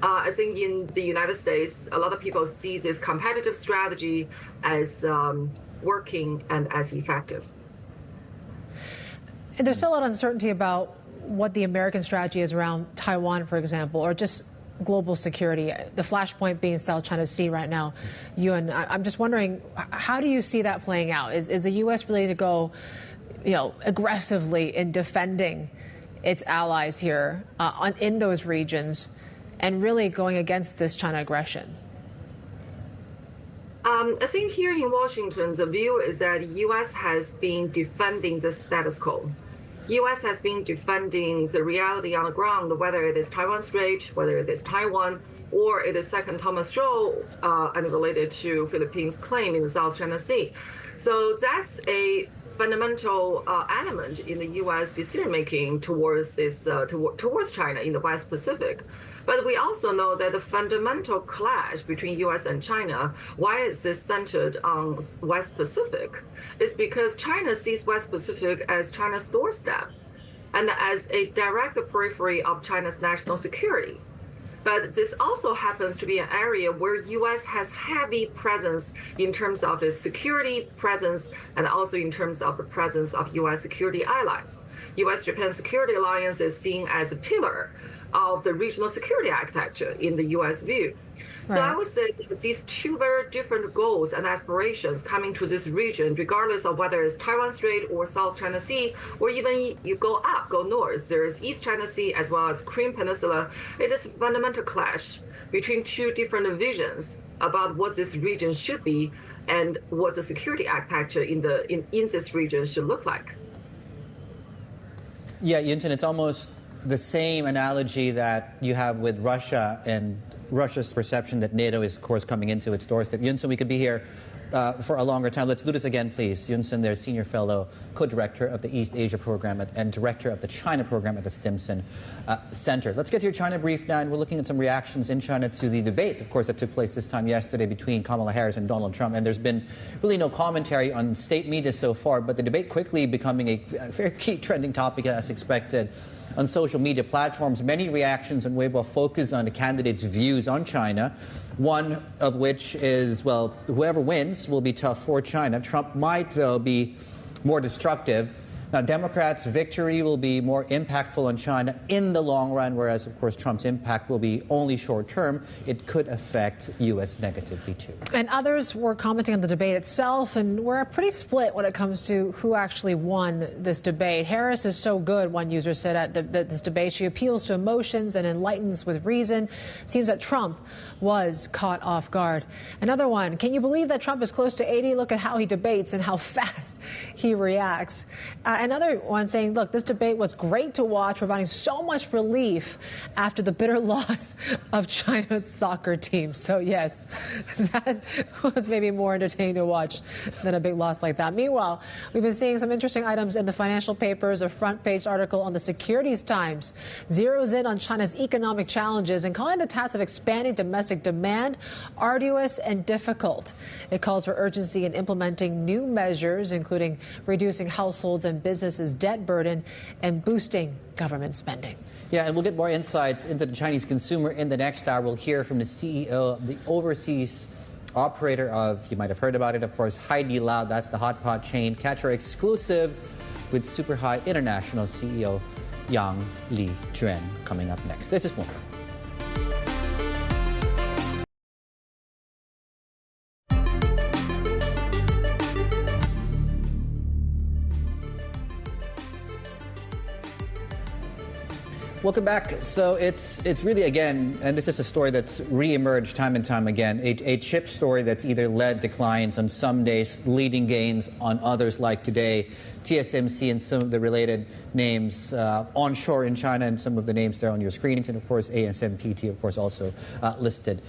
I think in the United States, a lot of people see this competitive strategy as working and as effective. And there's still a lot of uncertainty about what the American strategy is around Taiwan, for example, or just global security, the flashpoint being South China Sea right now. Yvonne, I'm just wondering, how do you see that playing out? Is the U.S. ready to go, aggressively in defending its allies here in those regions and really going against this China aggression? I think here in Washington, the view is that the U.S. has been defending the status quo. U.S. has been defending the reality on the ground, whether it is Taiwan Strait, whether it is Taiwan, or it is Second Thomas Shoal and related to Philippines' claim in the South China Sea. So that's a fundamental element in the U.S. decision-making towards towards China in the West Pacific. But we also know that the fundamental clash between U.S. and China, why is this centered on West Pacific, is because China sees West Pacific as China's doorstep and as a direct periphery of China's national security. But this also happens to be an area where U.S. has heavy presence in terms of its security presence and also in terms of the presence of U.S. security allies. U.S.-Japan Security Alliance is seen as a pillar of the regional security architecture in the U.S. view. So I would say that these two very different goals and aspirations coming to this region, regardless of whether it's Taiwan Strait or South China Sea, or even you go north, there's East China Sea as well as Korean Peninsula. It is a fundamental clash between two different visions about what this region should be and what the security architecture in this region should look like. Yeah, Jensen, it's almost the same analogy that you have with Russia and Russia's perception that NATO is, of course, coming into its doorstep. Jensen, we could be here for a longer time. Let's do this again, please. Jensen, there's Senior Fellow, Co-Director of the East Asia Program and Director of the China Program at the Stimson Center. Let's get to your China brief now, and we're looking at some reactions in China to the debate, of course, that took place this time yesterday between Kamala Harris and Donald Trump. And there's been really no commentary on state media so far, but the debate quickly becoming a very key trending topic as expected on social media platforms. Many reactions on Weibo focus on the candidates' views on China, one of which is, well, whoever wins will be tough for China. Trump might, though, be more destructive. Now, Democrats' victory will be more impactful on China in the long run, whereas, of course, Trump's impact will be only short term. It could affect U.S. negatively, too. And others were commenting on the debate itself, and we're pretty split when it comes to who actually won this debate. Harris is so good, one user said at this debate. She appeals to emotions and enlightens with reason. Seems that Trump was caught off guard. Another one, can you believe that Trump is close to 80? Look at how he debates and how fast he reacts. Another one saying, look, this debate was great to watch, providing so much relief after the bitter loss of China's soccer team. So, yes, that was maybe more entertaining to watch than a big loss like that. Meanwhile, we've been seeing some interesting items in the financial papers. A front-page article on the Securities Times zeroes in on China's economic challenges and calling the task of expanding domestic demand arduous and difficult. It calls for urgency in implementing new measures, including reducing households and businesses' debt burden and boosting government spending. Yeah, and we'll get more insights into the Chinese consumer in the next hour. We'll hear from the CEO of the overseas operator of, you might have heard about it, of course, Haidilao. That's the hot pot chain. Catch our exclusive with Super High International CEO Yang Lijuan coming up next. This is Bloomberg. Welcome back. So it's really, again, and this is a story that's re-emerged time and time again, a chip story that's either led declines on some days, leading gains on others, like today, TSMC and some of the related names onshore in China, and some of the names there on your screens, and of course ASMPT, of course, also listed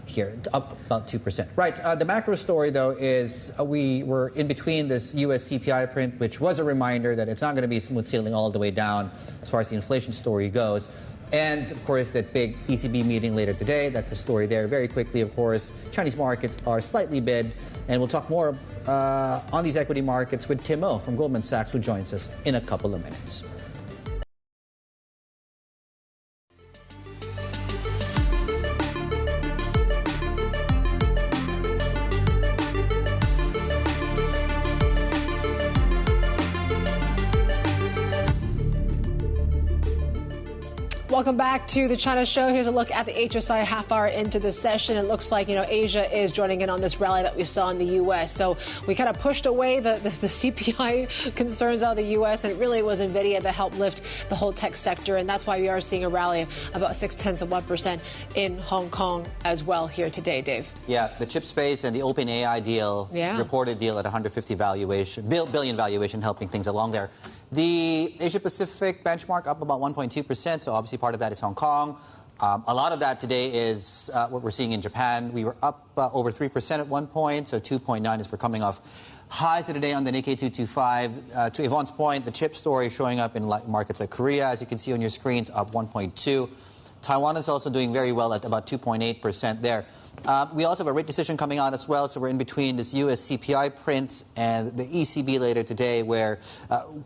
here, up about 2%. Right. The macro story, though, is we were in between this U.S. CPI print, which was a reminder that it's not going to be smooth sailing all the way down as far as the inflation story goes. And, of course, that big ECB meeting later today. That's the story there. Very quickly, of course, Chinese markets are slightly bid. And we'll talk more on these equity markets with Tim Moe from Goldman Sachs, who joins us in a couple of minutes. Welcome back to the China Show. Here's a look at the HSI half hour into the session. It looks like, Asia is joining in on this rally that we saw in the U.S. So we kind of pushed away the CPI concerns out of the U.S. and it really was Nvidia that helped lift the whole tech sector. And that's why we are seeing a rally of about 0.6% in Hong Kong as well here today, Dave. Yeah, the chip space and the OpenAI deal, reported deal at 150 billion valuation, helping things along there. The Asia-Pacific benchmark up about 1.2%, so obviously part of that is Hong Kong. A lot of that today is what we're seeing in Japan. We were up over 3% at one point, so 2.9 as we're coming off highs today on the Nikkei 225. To Yvonne's point, the chip story showing up in markets like Korea, as you can see on your screens, up 1.2. Taiwan is also doing very well at about 2.8% there. We also have a rate decision coming out as well, so we're in between this U.S. CPI print and the ECB later today, where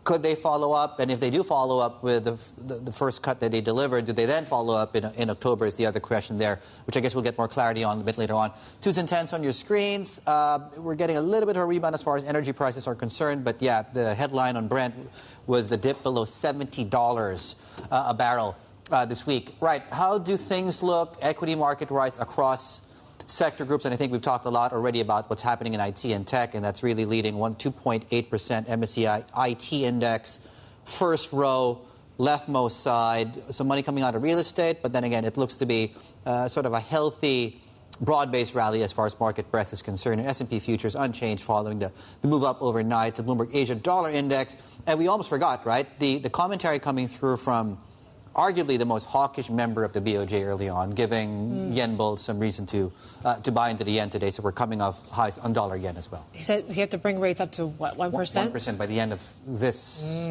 could they follow up? And if they do follow up with the first cut that they delivered, do they then follow up in October is the other question there, which I guess we'll get more clarity on a bit later on. 2s and 10s on your screens. We're getting a little bit of a rebound as far as energy prices are concerned, but yeah, the headline on Brent was the dip below $70 a barrel this week. Right, how do things look equity market-wise across sector groups? And I think we've talked a lot already about what's happening in IT and tech, and that's really leading 2.8% MSCI IT index, first row, leftmost side, some money coming out of real estate, but then again, it looks to be sort of a healthy, broad-based rally as far as market breadth is concerned. And S&P futures unchanged following the move up overnight. The Bloomberg Asia Dollar Index, and we almost forgot, right? The commentary coming through from arguably the most hawkish member of the BOJ early on, giving yen bulls some reason to buy into the yen today. So we're coming off highs on dollar yen as well. He said he had to bring rates up to what, 1%? 1% by the end of this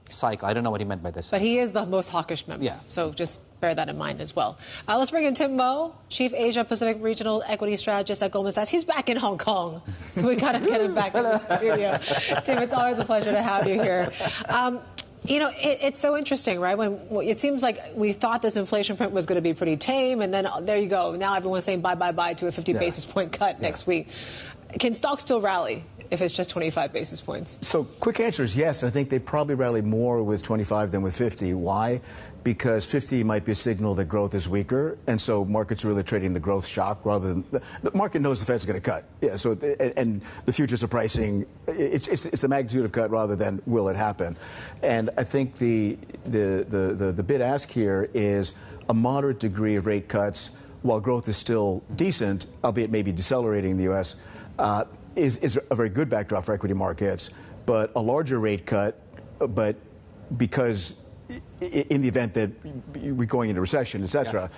cycle. I don't know what he meant by this. But he is the most hawkish member. Yeah. So just bear that in mind as well. Let's bring in Tim Moe, Chief Asia Pacific Regional Equity Strategist at Goldman Sachs. He's back in Hong Kong, so we got to get him back in the studio. Tim, it's always a pleasure to have you here. It's so interesting, right? When it seems like we thought this inflation print was going to be pretty tame, and then there you go. Now everyone's saying bye to a 50 basis point cut next week. Can stocks still rally if it's just 25 basis points? So quick answer is yes. I think they probably rally more with 25 than with 50. Why? Because 50 might be a signal that growth is weaker, and so markets are really trading the growth shock rather than the market knows the Fed's going to cut. Yeah. So and the futures are pricing it's the magnitude of cut rather than will it happen. And I think the bid ask here is a moderate degree of rate cuts while growth is still decent, albeit maybe decelerating in the U.S. Is a very good backdrop for equity markets, but a larger rate cut, but because in the event that we're going into recession, et cetera,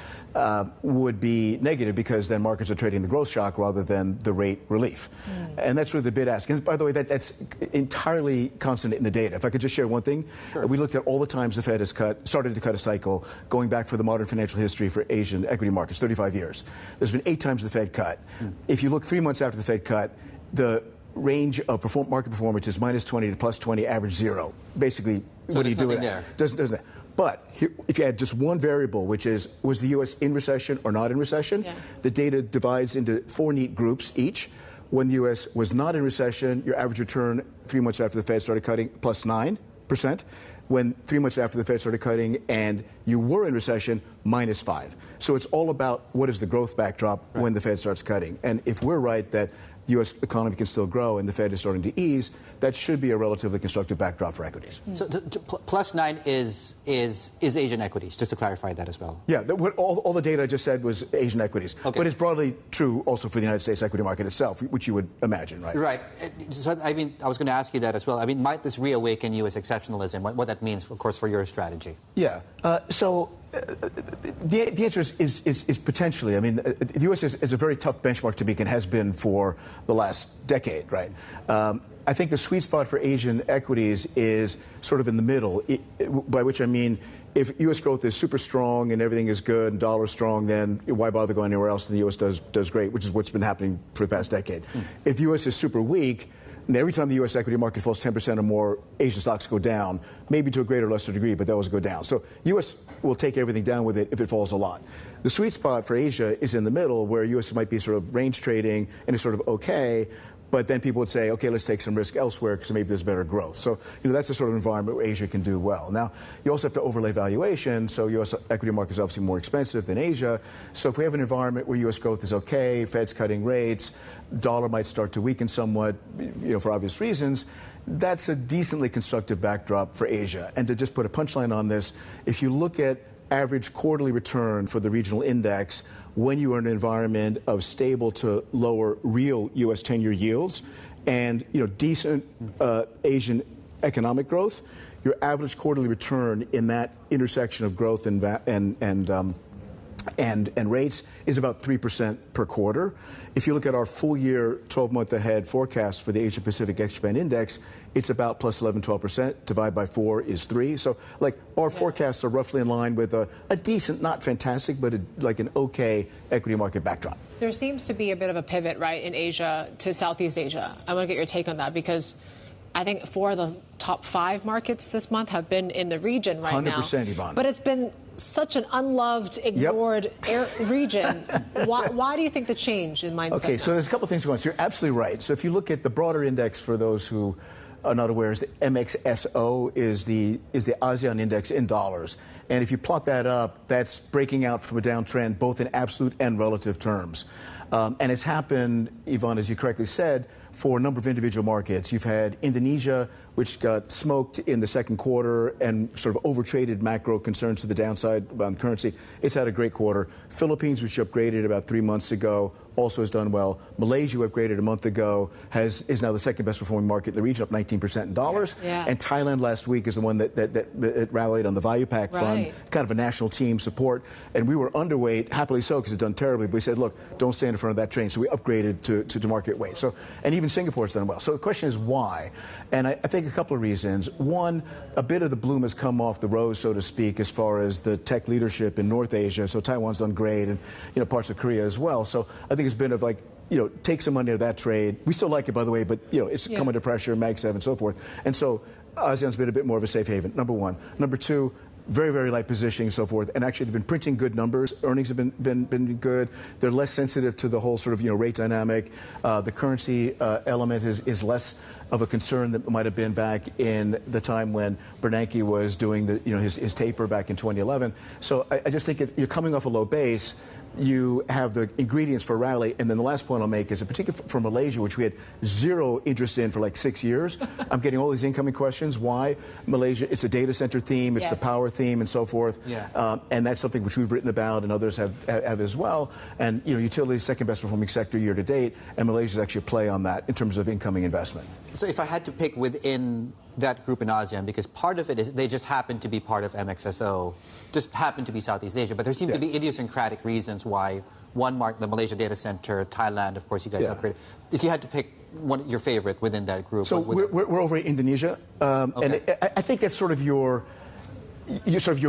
would be negative because then markets are trading the growth shock rather than the rate relief. And that's really the bid ask. And by the way, that's entirely constant in the data. If I could just share one thing, we looked at all the times the Fed has started to cut a cycle, going back for the modern financial history for Asian equity markets, 35 years. There's been 8 times the Fed cut. If you look 3 months after the Fed cut, the range of market performance is -20 to +20, average 0. Basically, so what do you do with that? Doesn't that. But here, if you add just one variable, which is, was the U.S. in recession or not in recession, the data divides into 4 neat groups each. When the U.S. was not in recession, your average return 3 months after the Fed started cutting, +9%. When 3 months after the Fed started cutting and you were in recession, -5%. So it's all about what is the growth backdrop when the Fed starts cutting. And if we're right that the U.S. economy can still grow and the Fed is starting to ease, that should be a relatively constructive backdrop for equities. So +9 is Asian equities, just to clarify that as well. Yeah, all the data I just said was Asian equities. Okay. But it's broadly true also for the United States equity market itself, which you would imagine, right? Right. So, I mean, I was going to ask you that as well. I mean, might this reawaken U.S. exceptionalism, what that means, of course, for your strategy? Yeah. The answer is potentially. I mean, the U.S. is a very tough benchmark to beat and has been for the last decade, right? I think the sweet spot for Asian equities is sort of in the middle, by which I mean if U.S. growth is super strong and everything is good and dollar strong, then why bother going anywhere else? And the U.S. does great, which is what's been happening for the past decade. If the U.S. is super weak, and every time the U.S. equity market falls 10% or more, Asian stocks go down, maybe to a greater or lesser degree, but those go down. So U.S. will take everything down with it if it falls a lot. The sweet spot for Asia is in the middle, where U.S. might be sort of range trading and is sort of okay, but then people would say, okay, let's take some risk elsewhere because maybe there's better growth. So, that's the sort of environment where Asia can do well. Now, you also have to overlay valuation. So U.S. equity market is obviously more expensive than Asia. So if we have an environment where U.S. growth is okay, Fed's cutting rates, dollar might start to weaken somewhat, for obvious reasons, that's a decently constructive backdrop for Asia. And to just put a punchline on this, if you look at average quarterly return for the regional index, when you are in an environment of stable to lower real U.S. 10-year yields and decent Asian economic growth, your average quarterly return in that intersection of growth and rates is about 3% per quarter. If you look at our full year 12-month ahead forecast for the Asia Pacific X-Span Index, it's about plus 11, 12%. Divide by 4 is 3. So our forecasts are roughly in line with a decent, not fantastic, but an okay equity market backdrop. There seems to be a bit of a pivot, right, in Asia to Southeast Asia. I want to get your take on that because I think 4 of the top 5 markets this month have been in the region right now. 100%, Yvonne. But it's been such an unloved, ignored region. Why do you think the change in mindset? Okay, so there's a couple things going on. So you're absolutely right. So if you look at the broader index, for those who are not aware, is the MXSO is the ASEAN index in dollars. And if you plot that up, that's breaking out from a downtrend both in absolute and relative terms. And it's happened, Yvonne, as you correctly said, for a number of individual markets. You've had Indonesia, which got smoked in the second quarter and sort of overtraded macro concerns to the downside on currency. It's had a great quarter. Philippines, which upgraded about 3 months ago, also has done well. Malaysia, who upgraded a month ago, is now the second best performing market in the region, up 19% in dollars. Yeah. And Thailand last week is the one that rallied on the Value Pack Fund, kind of a national team support. And we were underweight, happily so, because it had done terribly. But we said, look, don't stand in front of that train. So we upgraded to market weight. So, and even Singapore's done well. So the question is why? And I think a couple of reasons. One, a bit of the bloom has come off the rose, so to speak, as far as the tech leadership in North Asia. So Taiwan's done great, and parts of Korea as well. So I think it's been of take some money out of that trade. We still like it, by the way, but it's come under pressure, Mag 7 and so forth. And so ASEAN's been a bit more of a safe haven, number one. Number two, very, very light positioning and so forth. And actually, they've been printing good numbers. Earnings have been good. They're less sensitive to the whole sort of, rate dynamic. The currency element is less of a concern that might have been back in the time when Bernanke was doing his taper back in 2011. So I just think you're coming off a low base. You have the ingredients for a rally. And then the last point I'll make is, in particular for Malaysia, which we had zero interest in for like 6 years. I'm getting all these incoming questions. Why Malaysia? It's a data center theme. It's the power theme and so forth. Yeah. And that's something which we've written about and others have as well. And, utilities, second best performing sector year to date. And Malaysia's actually a play on that in terms of incoming investment. So if I had to pick within that group in ASEAN, because part of it is they just happen to be part of MXSO, just happen to be Southeast Asia, but there seem to be idiosyncratic reasons why one market, the Malaysia data center, Thailand, of course, you guys upgraded. If you had to pick your favorite within that group. So we're over in Indonesia, and I think that's sort of your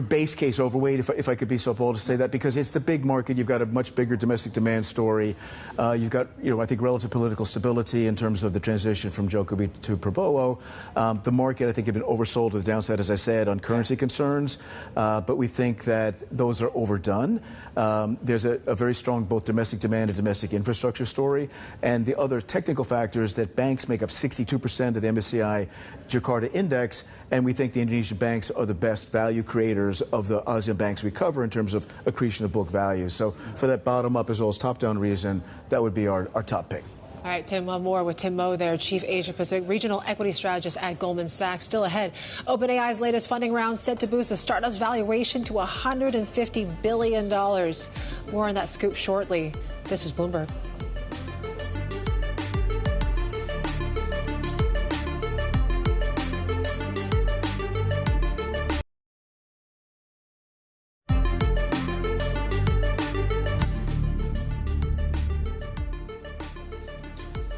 base case overweight, if I could be so bold to say that, because it's the big market. You've got a much bigger domestic demand story. You've got, I think, relative political stability in terms of the transition from Jokowi to Prabowo. The market, I think, had been oversold to the downside, as I said, on currency concerns. But we think that those are overdone. There's a very strong both domestic demand and domestic infrastructure story. And the other technical factor is that banks make up 62% of the MSCI Jakarta index. And we think the Indonesian banks are the best value creators of the ASEAN banks we cover in terms of accretion of book value. So for that bottom-up as well as top-down reason, that would be our top pick. All right, Tim, more with Tim Moe there, Chief Asia-Pacific Regional Equity Strategist at Goldman Sachs. Still ahead, OpenAI's latest funding round set to boost the startup's valuation to $150 billion. More on that scoop shortly. This is Bloomberg.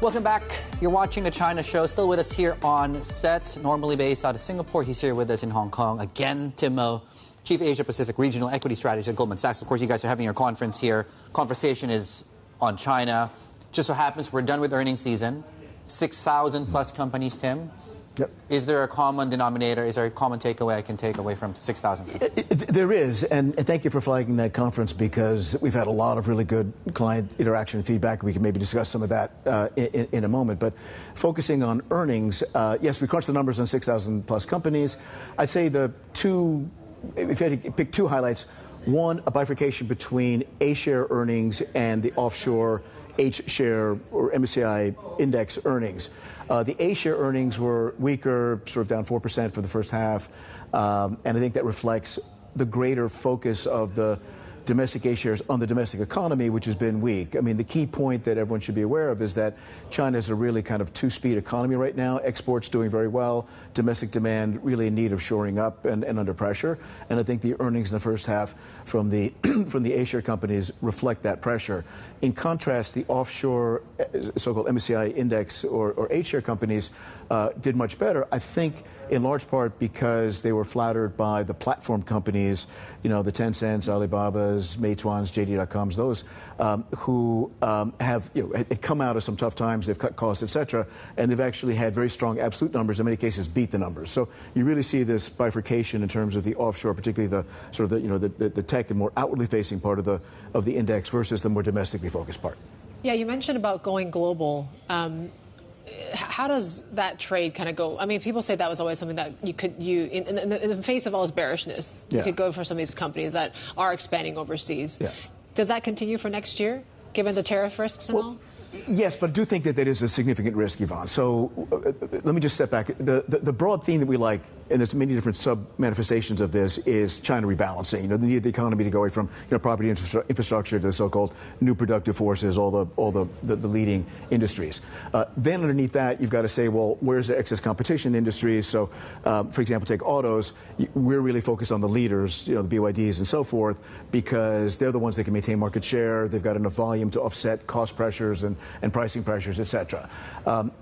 Welcome back. You're watching the China Show. Still with us here on Sept, normally based out of Singapore. He's here with us in Hong Kong. Again, Tim Moe, Chief Asia Pacific Regional Equity Strategist at Goldman Sachs. Of course, you guys are having your conference here. Conversation is on China. Just so happens we're done with earnings season. 6,000 plus companies, Tim. Yep. Is there a common denominator? Is there a common takeaway I can take away from 6,000? There is, and thank you for flagging that conference, because we've had a lot of really good client interaction and feedback. We can maybe discuss some of that in a moment. But focusing on earnings, yes, we crunched the numbers on 6,000 plus companies. I'd say the two, if you had to pick two highlights, one, a bifurcation between A-share earnings and the offshore H-share or MSCI index earnings. The A-share earnings were weaker, sort of down 4% for the first half, and I think that reflects the greater focus of the domestic A-shares on the domestic economy, which has been weak. I mean, the key point that everyone should be aware of is that China is a really kind of two-speed economy right now. Exports doing very well, domestic demand really in need of shoring up and under pressure. And I think the earnings in the first half from the from the A-share companies reflect that pressure. In contrast, the offshore so-called MSCI index or H-share companies did much better, I think, in large part because they were flattered by the platform companies, the Tencents, Alibabas, Meituans, JD.coms, those who have come out of some tough times, they've cut costs, etc., and they've actually had very strong absolute numbers, in many cases beat the numbers. So you really see this bifurcation in terms of the offshore, particularly the sort of the tech and more outwardly facing part of the index versus the more domestically focused part. Yeah, you mentioned about going global. How does that trade kind of go? I mean, people say that was always something that in the face of all this bearishness, you could go for some of these companies that are expanding overseas. Yeah. Does that continue for next year, given the tariff risks and all? Yes, but I do think that is a significant risk, Yvonne. So let me just step back. The broad theme that we like, and there's many different sub-manifestations of this, is China rebalancing. The need of the economy to go away from property infrastructure to the so-called new productive forces, all the leading industries. Then underneath that, you've got to say, well, where's the excess competition in the industries? So, for example, take autos. We're really focused on the leaders, the BYDs and so forth, because they're the ones that can maintain market share. They've got enough volume to offset cost pressures and pricing pressures, etc.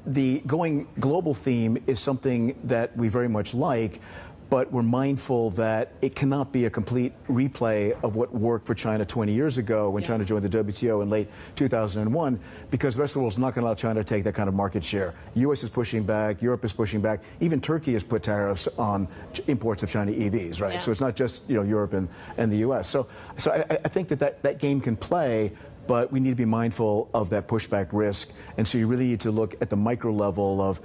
The going global theme is something that we very much like, but we're mindful that it cannot be a complete replay of what worked for China 20 years ago when China joined the WTO in late 2001, because the rest of the world is not going to allow China to take that kind of market share. U.S. is pushing back, Europe is pushing back, even Turkey has put tariffs on imports of Chinese EVs, right? So it's not just Europe and the U.S. So I think that game can play, but we need to be mindful of that pushback risk. And so you really need to look at the micro level of,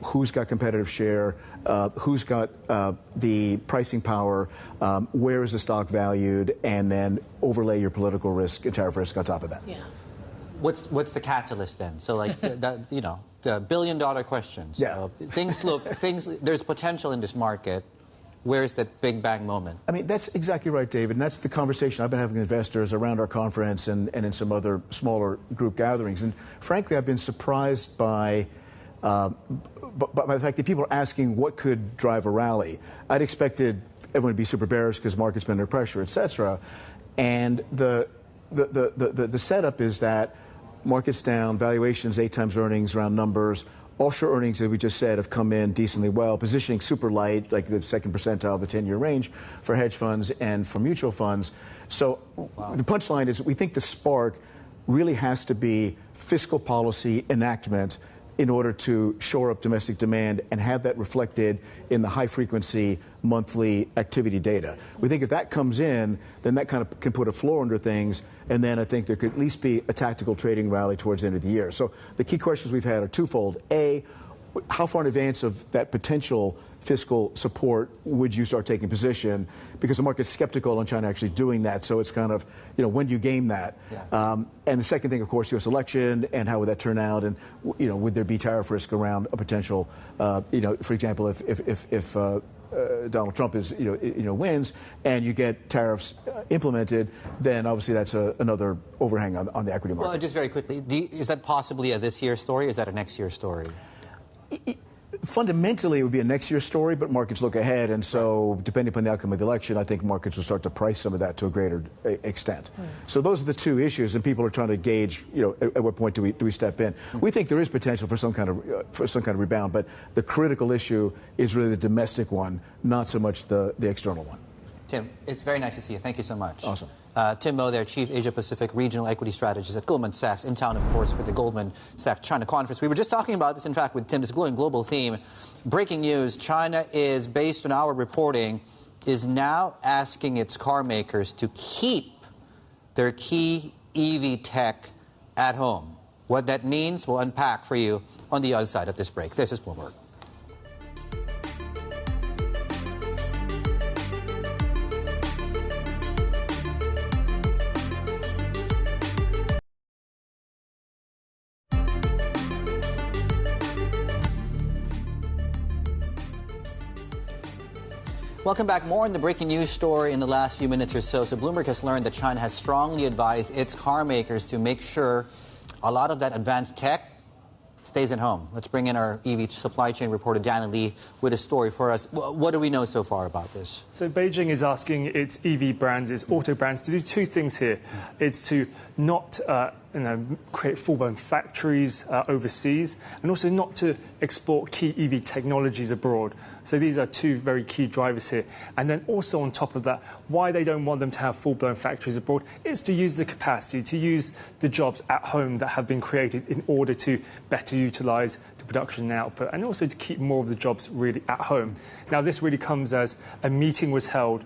who's got competitive share, who's got the pricing power, where is the stock valued, and then overlay your political risk and tariff risk on top of that. Yeah. What's the catalyst then? So like, the billion-dollar questions. Yeah. There's potential in this market. Where's that big bang moment? I mean, that's exactly right, David. And that's the conversation I've been having with investors around our conference and in some other smaller group gatherings. And frankly, I've been surprised by the fact that people are asking what could drive a rally. I'd expected everyone to be super bearish because markets been under pressure, et cetera. And the setup is that markets down, valuations 8 times earnings, round numbers. Offshore earnings, as we just said, have come in decently well, positioning super light, like the second percentile of the 10-year range for hedge funds and for mutual funds. So the punchline is we think the spark really has to be fiscal policy enactment in order to shore up domestic demand and have that reflected in the high-frequency monthly activity data. We think if that comes in, then that kind of can put a floor under things, and then I think there could at least be a tactical trading rally towards the end of the year. So the key questions we've had are twofold. A, how far in advance of that potential fiscal support would you start taking position? Because the market's skeptical on China actually doing that. So it's kind of, when do you game that? Yeah. And the second thing, of course, U.S. election and how would that turn out? And, would there be tariff risk around a potential, for example, if Donald Trump wins and you get tariffs implemented, then obviously that's another overhang on the equity market. Well, just very quickly, is that possibly a this year story or is that a next year story? Fundamentally, it would be a next year story, but markets look ahead, and so depending upon the outcome of the election, I think markets will start to price some of that to a greater extent. So those are the two issues, and people are trying to gauge, at what point do we step in? We think there is potential for some kind of rebound, but the critical issue is really the domestic one, not so much the external one. Tim, it's very nice to see you. Thank you so much. Awesome. Tim Moe, their Chief Asia-Pacific Regional Equity Strategist at Goldman Sachs, in town, of course, for the Goldman Sachs China Conference. We were just talking about this, in fact, with Tim, this global theme. Breaking news, China is, based on our reporting, is now asking its car makers to keep their key EV tech at home. What that means, we'll unpack for you on the other side of this break. This is Bloomberg. Welcome back. More on the breaking news story in the last few minutes or so. So Bloomberg has learned that China has strongly advised its car makers to make sure a lot of that advanced tech stays at home. Let's bring in our EV supply chain reporter, Dan Lee, with a story for us. What do we know so far about this? So Beijing is asking its EV brands, its auto brands, to do two things here. It's to not create full-blown factories overseas, and also not to export key EV technologies abroad. So these are two very key drivers here. And then also on top of that, why they don't want them to have full-blown factories abroad is to use the capacity, to use the jobs at home that have been created in order to better utilize the production and output, and also to keep more of the jobs really at home. Now, this really comes as a meeting was held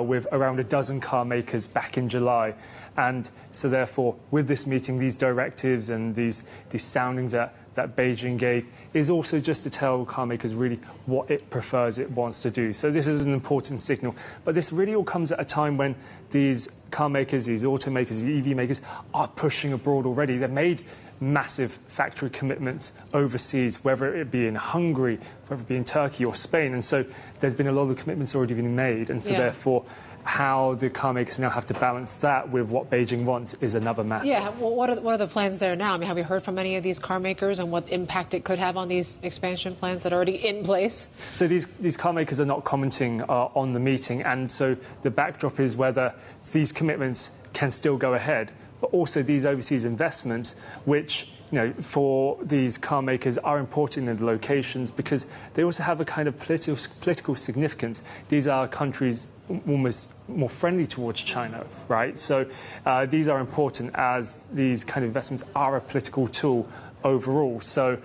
with around a dozen car makers back in July. And so therefore, with this meeting, these directives and these soundings that Beijing gave is also just to tell car makers really what it prefers, it wants to do. So this is an important signal. But this really all comes at a time when these car makers, these automakers, the EV makers are pushing abroad already. They've made massive factory commitments overseas, whether it be in Hungary, whether it be in Turkey or Spain. And so there's been a lot of commitments already been made. And so therefore, how the car makers now have to balance that with what Beijing wants is another matter. Yeah, well, what are the plans there now? I mean, have you heard from any of these car makers and what impact it could have on these expansion plans that are already in place? So these car makers are not commenting on the meeting, and so the backdrop is whether these commitments can still go ahead, but also these overseas investments, which for these car makers are important in the locations because they also have a kind of political significance. These are countries almost more friendly towards China, right? So these are important as these kind of investments are a political tool overall. So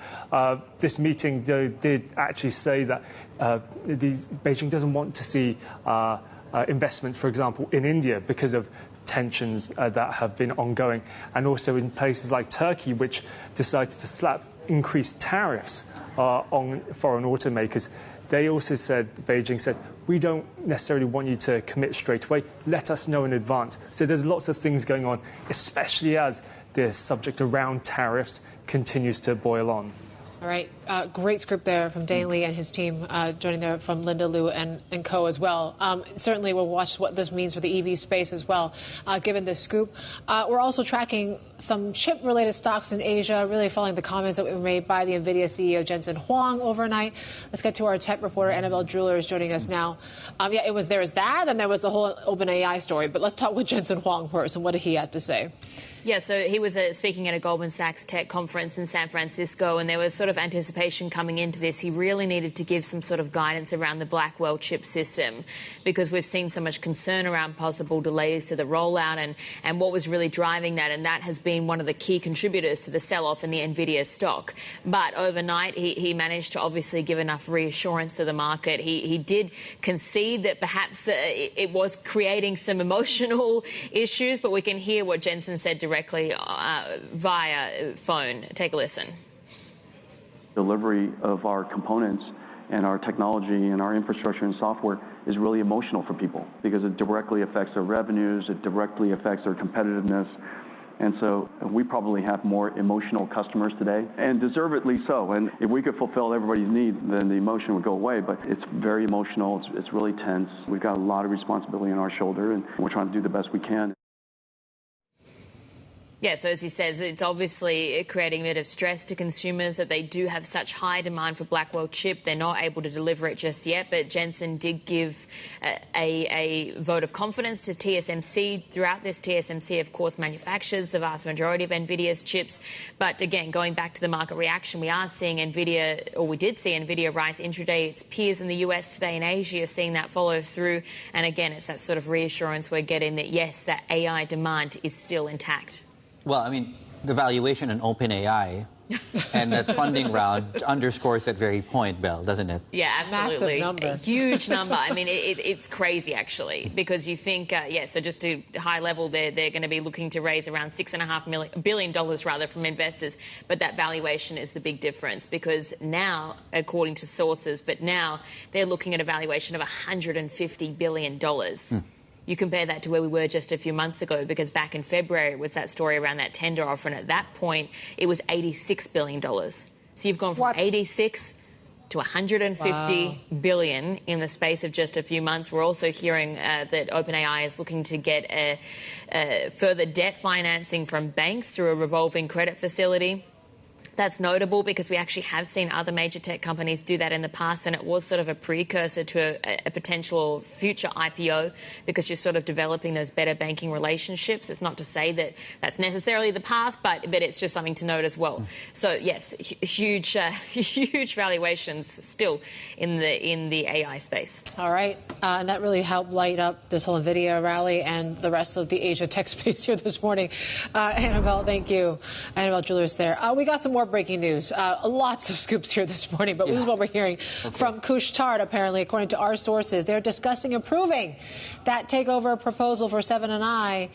this meeting did actually say that Beijing doesn't want to see investment, for example, in India because of tensions that have been ongoing, and also in places like Turkey, which decided to slap increased tariffs on foreign automakers. They also said, Beijing said, we don't necessarily want you to commit straight away. Let us know in advance. So there's lots of things going on, especially as the subject around tariffs continues to boil on. All right. Great script there from Dane Lee and his team, joining there from Linda Liu and co. as well. Certainly, we'll watch what this means for the EV space as well, given this scoop. We're also tracking some chip-related stocks in Asia, really following the comments that were made by the Nvidia CEO Jensen Huang overnight. Let's get to our tech reporter, Annabelle Drewler, is joining us now. There was that, and there was the whole OpenAI story. But let's talk with Jensen Huang first, and what did he have to say? Yeah, so he was speaking at a Goldman Sachs tech conference in San Francisco, and there was sort of anticipation coming into this. He really needed to give some sort of guidance around the Blackwell chip system because we've seen so much concern around possible delays to the rollout and what was really driving that, and that has been one of the key contributors to the sell-off in the Nvidia stock. But overnight, he managed to obviously give enough reassurance to the market. He did concede that perhaps it was creating some emotional issues, but we can hear what Jensen said directly via phone. Take a listen. Delivery of our components and our technology and our infrastructure and software is really emotional for people because it directly affects their revenues, it directly affects their competitiveness. And so we probably have more emotional customers today, and deservedly so. And if we could fulfill everybody's need, then the emotion would go away. But it's very emotional. It's really tense. We've got a lot of responsibility on our shoulder, and we're trying to do the best we can. Yeah, so as he says, it's obviously creating a bit of stress to consumers that they do have such high demand for Blackwell chip. They're not able to deliver it just yet, but Jensen did give a vote of confidence to TSMC. Throughout this, TSMC, of course, manufactures the vast majority of Nvidia's chips. But again, going back to the market reaction, we are seeing Nvidia, or we did see Nvidia rise intraday. Its peers in the US today and Asia are seeing that follow through. And again, it's that sort of reassurance we're getting that, yes, that AI demand is still intact. Well, I mean, the valuation in OpenAI and that funding round underscores that very point, Belle, doesn't it? Yeah, absolutely. Massive number. A huge number. I mean, it's crazy, actually, because you think, so just to high level, they're going to be looking to raise around $6.5 billion rather from investors. But that valuation is the big difference because now, according to sources, but now they're looking at a valuation of $150 billion. You compare that to where we were just a few months ago, because back in February it was that story around that tender offer, and at that point it was $86 billion. So you've gone from 86 to 150 billion in the space of just a few months. We're also hearing that OpenAI is looking to get further debt financing from banks through a revolving credit facility. That's notable because we actually have seen other major tech companies do that in the past, and it was sort of a precursor to a potential future IPO because you're sort of developing those better banking relationships. It's not to say that that's necessarily the path, but it's just something to note as well. So yes, huge valuations still in the AI space. All right, and that really helped light up this whole Nvidia rally and the rest of the Asia tech space here this morning. Annabelle, thank you. Annabelle Drewler's there. We got some more breaking news. Lots of scoops here this morning, but this is what we're hearing from Couche-Tard, apparently, according to our sources. They're discussing approving that takeover proposal for Seven & I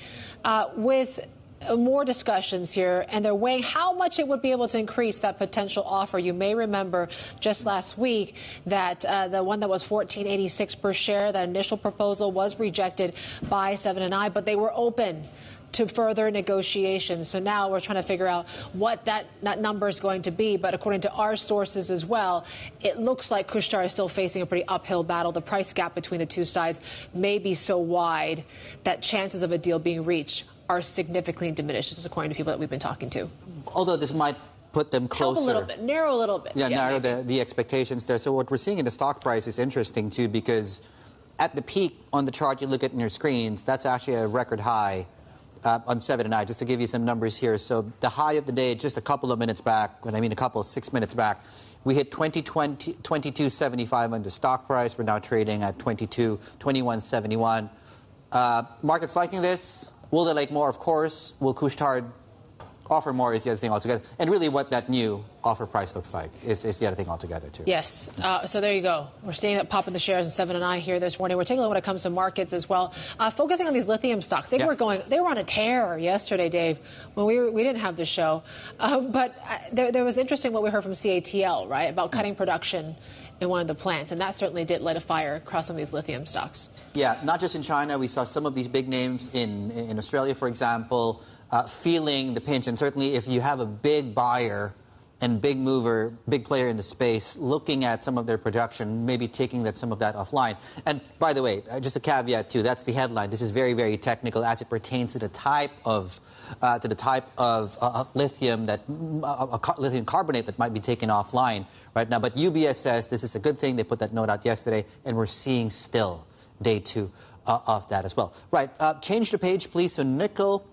with more discussions here, and they're weighing how much it would be able to increase that potential offer. You may remember just last week that the one that was $14.86 per share, that initial proposal was rejected by Seven & I, but they were open to further negotiations. So now we're trying to figure out what that number is going to be. But according to our sources as well, it looks like Couche-Tard is still facing a pretty uphill battle. The price gap between the two sides may be so wide that chances of a deal being reached are significantly diminished. This is according to people that we've been talking to. Although this might put them closer. Help a little bit, narrow a little bit. Yeah, narrow the expectations there. So what we're seeing in the stock price is interesting, too, because at the peak on the chart you look at in your screens, that's actually a record high on 7 and I, just to give you some numbers here. So the high of the day, just a couple of minutes back, when I mean a couple, 6 minutes back, we hit 22.75 on the stock price. We're now trading at 21.71. Markets liking this. Will they like more? Of course. Will Couche-Tard offer more is the other thing altogether. And really what that new offer price looks like is the other thing altogether, too. Yes. So there you go. We're seeing that pop in the shares in 7 and I here this morning. We're taking a look when it comes to markets as well. Focusing on these lithium stocks. They were on a tear yesterday, Dave, when we didn't have the show. But there was interesting what we heard from CATL, right, about cutting production in one of the plants. And that certainly did light a fire across some of these lithium stocks. Yeah, not just in China. We saw some of these big names in Australia, for example, feeling the pinch. And certainly if you have a big buyer and big mover, big player in the space, looking at some of their production, maybe taking some of that offline. And by the way, just a caveat too, that's the headline. This is very, very technical as it pertains to the type of lithium lithium carbonate that might be taken offline right now. But UBS says this is a good thing. They put that note out yesterday, and we're seeing still day 2 of that as well. Right, change the page, please. So nickel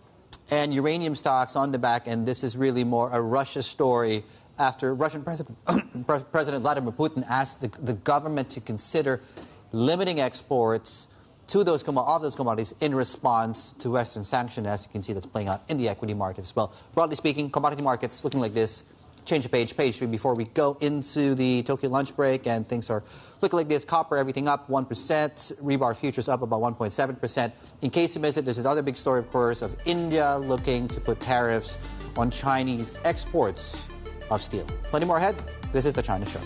and uranium stocks on the back, and this is really more a Russia story after Russian President Vladimir Putin asked the government to consider limiting exports to those commodities in response to Western sanctions. As you can see, that's playing out in the equity market as well. Broadly speaking, commodity markets looking like this. Change the page 3 before we go into the Tokyo lunch break, and things are looking like this. Copper, everything up 1%. Rebar futures up about 1.7%. In case you missed it, there's another big story, of course, of India looking to put tariffs on Chinese exports of steel. Plenty more ahead. This is The China Show.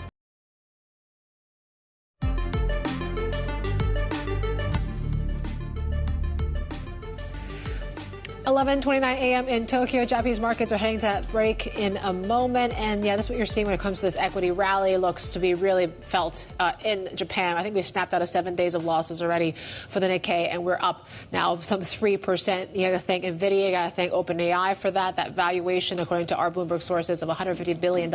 11:29 a.m. in Tokyo. Japanese markets are heading to that break in a moment. And yeah, that's what you're seeing when it comes to this equity rally. Looks to be really felt in Japan. I think we've snapped out of 7 days of losses already for the Nikkei, and we're up now some 3%. You got to thank Nvidia, you got to thank OpenAI for that. That valuation, according to our Bloomberg sources, of $150 billion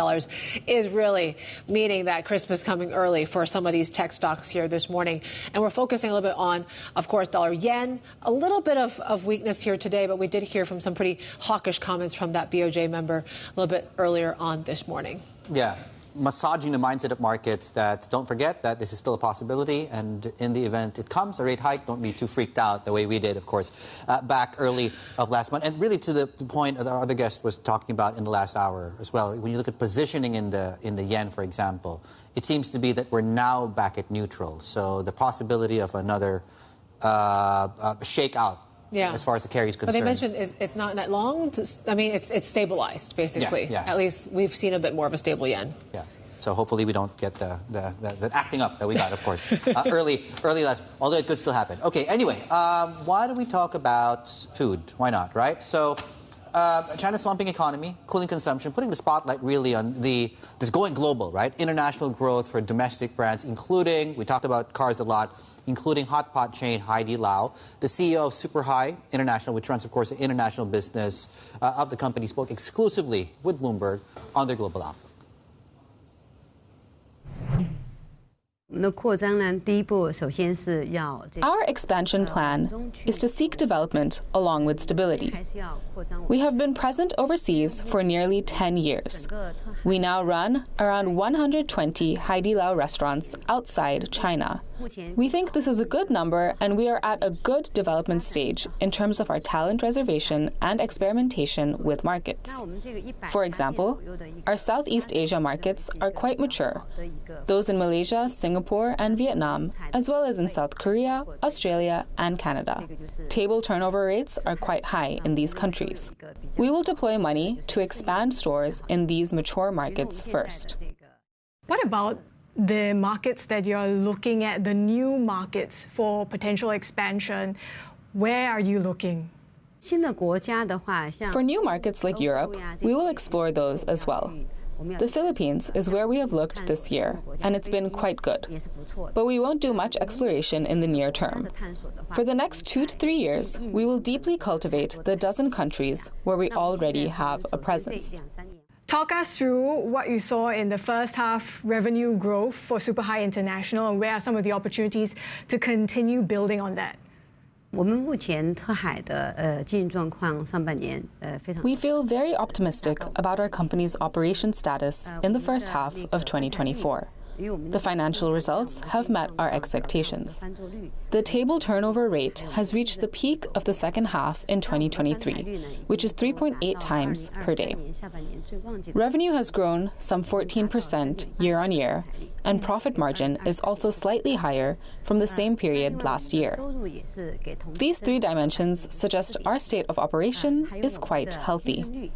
is really meaning that Christmas coming early for some of these tech stocks here this morning. And we're focusing a little bit on, of course, dollar yen. A little bit of weakness here today, but we did hear from some pretty hawkish comments from that BOJ member a little bit earlier on this morning. Yeah, massaging the mindset of markets that don't forget that this is still a possibility, and in the event it comes, a rate hike, don't be too freaked out the way we did, of course, back early of last month. And really to the point that our other guest was talking about in the last hour as well, when you look at positioning in the yen, for example, it seems to be that we're now back at neutral. So the possibility of another shakeout, as far as the carry is concerned. But they mentioned it's not that long. I mean, it's stabilized, basically. Yeah. At least we've seen a bit more of a stable yen. Yeah. So hopefully we don't get the acting up that we got, of course, early last, although it could still happen. Okay, anyway, why don't we talk about food? Why not, right? So China's slumping economy, cooling consumption, putting the spotlight really on this going global, right? International growth for domestic brands, including, we talked about cars a lot, including hot pot chain Haidilao. The CEO of Super High International, which runs, of course, the international business of the company, spoke exclusively with Bloomberg on their global outlook. Our expansion plan is to seek development along with stability. We have been present overseas for nearly 10 years. We now run around 120 Haidilao restaurants outside China. We think this is a good number, and we are at a good development stage in terms of our talent reservation and experimentation with markets. For example, our Southeast Asia markets are quite mature. Those in Malaysia, Singapore, and Vietnam, as well as in South Korea, Australia, and Canada. Table turnover rates are quite high in these countries. We will deploy money to expand stores in these mature markets first. What about the markets that you're looking at, the new markets for potential expansion? Where are you looking? For new markets like Europe, we will explore those as well. The Philippines is where we have looked this year, and it's been quite good. But we won't do much exploration in the near term. For the next 2 to 3 years, we will deeply cultivate the dozen countries where we already have a presence. Talk us through what you saw in the first half revenue growth for Super High International, and where are some of the opportunities to continue building on that? We feel very optimistic about our company's operation status in the first half of 2024. The financial results have met our expectations. The table turnover rate has reached the peak of the second half in 2023, which is 3.8 times per day. Revenue has grown some 14% year-on-year, and profit margin is also slightly higher from the same period last year. These three dimensions suggest our state of operation is quite healthy.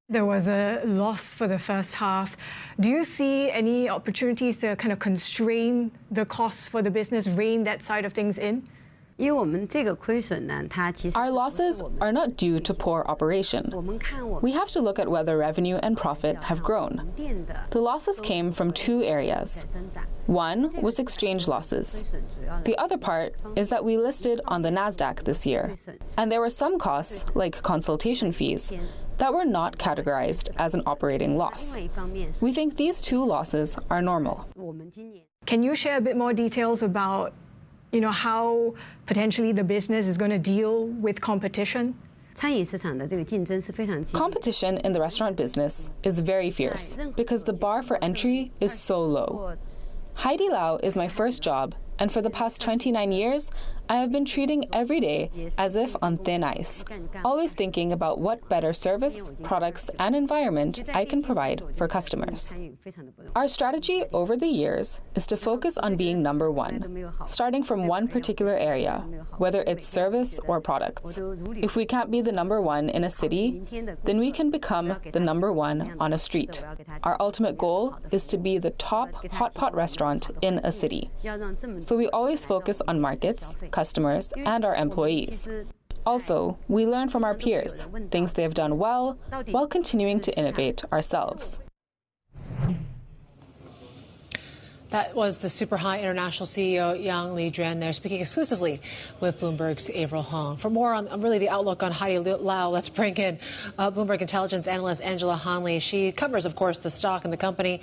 There was a loss for the first half. Do you see any opportunities to kind of constrain the costs for the business, rein that side of things in? Our losses are not due to poor operation. We have to look at whether revenue and profit have grown. The losses came from two areas. One was exchange losses. The other part is that we listed on the Nasdaq this year, and there were some costs, like consultation fees, that were not categorized as an operating loss. We think these two losses are normal. Can you share a bit more details about, how potentially the business is going to deal with competition? Competition in the restaurant business is very fierce because the bar for entry is so low. Haidilao is my first job, and for the past 29 years, I have been treating every day as if on thin ice, always thinking about what better service, products, and environment I can provide for customers. Our strategy over the years is to focus on being number one, starting from one particular area, whether it's service or products. If we can't be the number one in a city, then we can become the number one on a street. Our ultimate goal is to be the top hot pot restaurant in a city. So we always focus on markets, customers, and our employees. Also, we learn from our peers, things they have done well, while continuing to innovate ourselves. That was the Super High International CEO Yang Lijuan there, speaking exclusively with Bloomberg's Avril Huang. For more on really the outlook on Haidilao, let's bring in Bloomberg intelligence analyst Angela Hanley. She covers, of course, the stock and the company.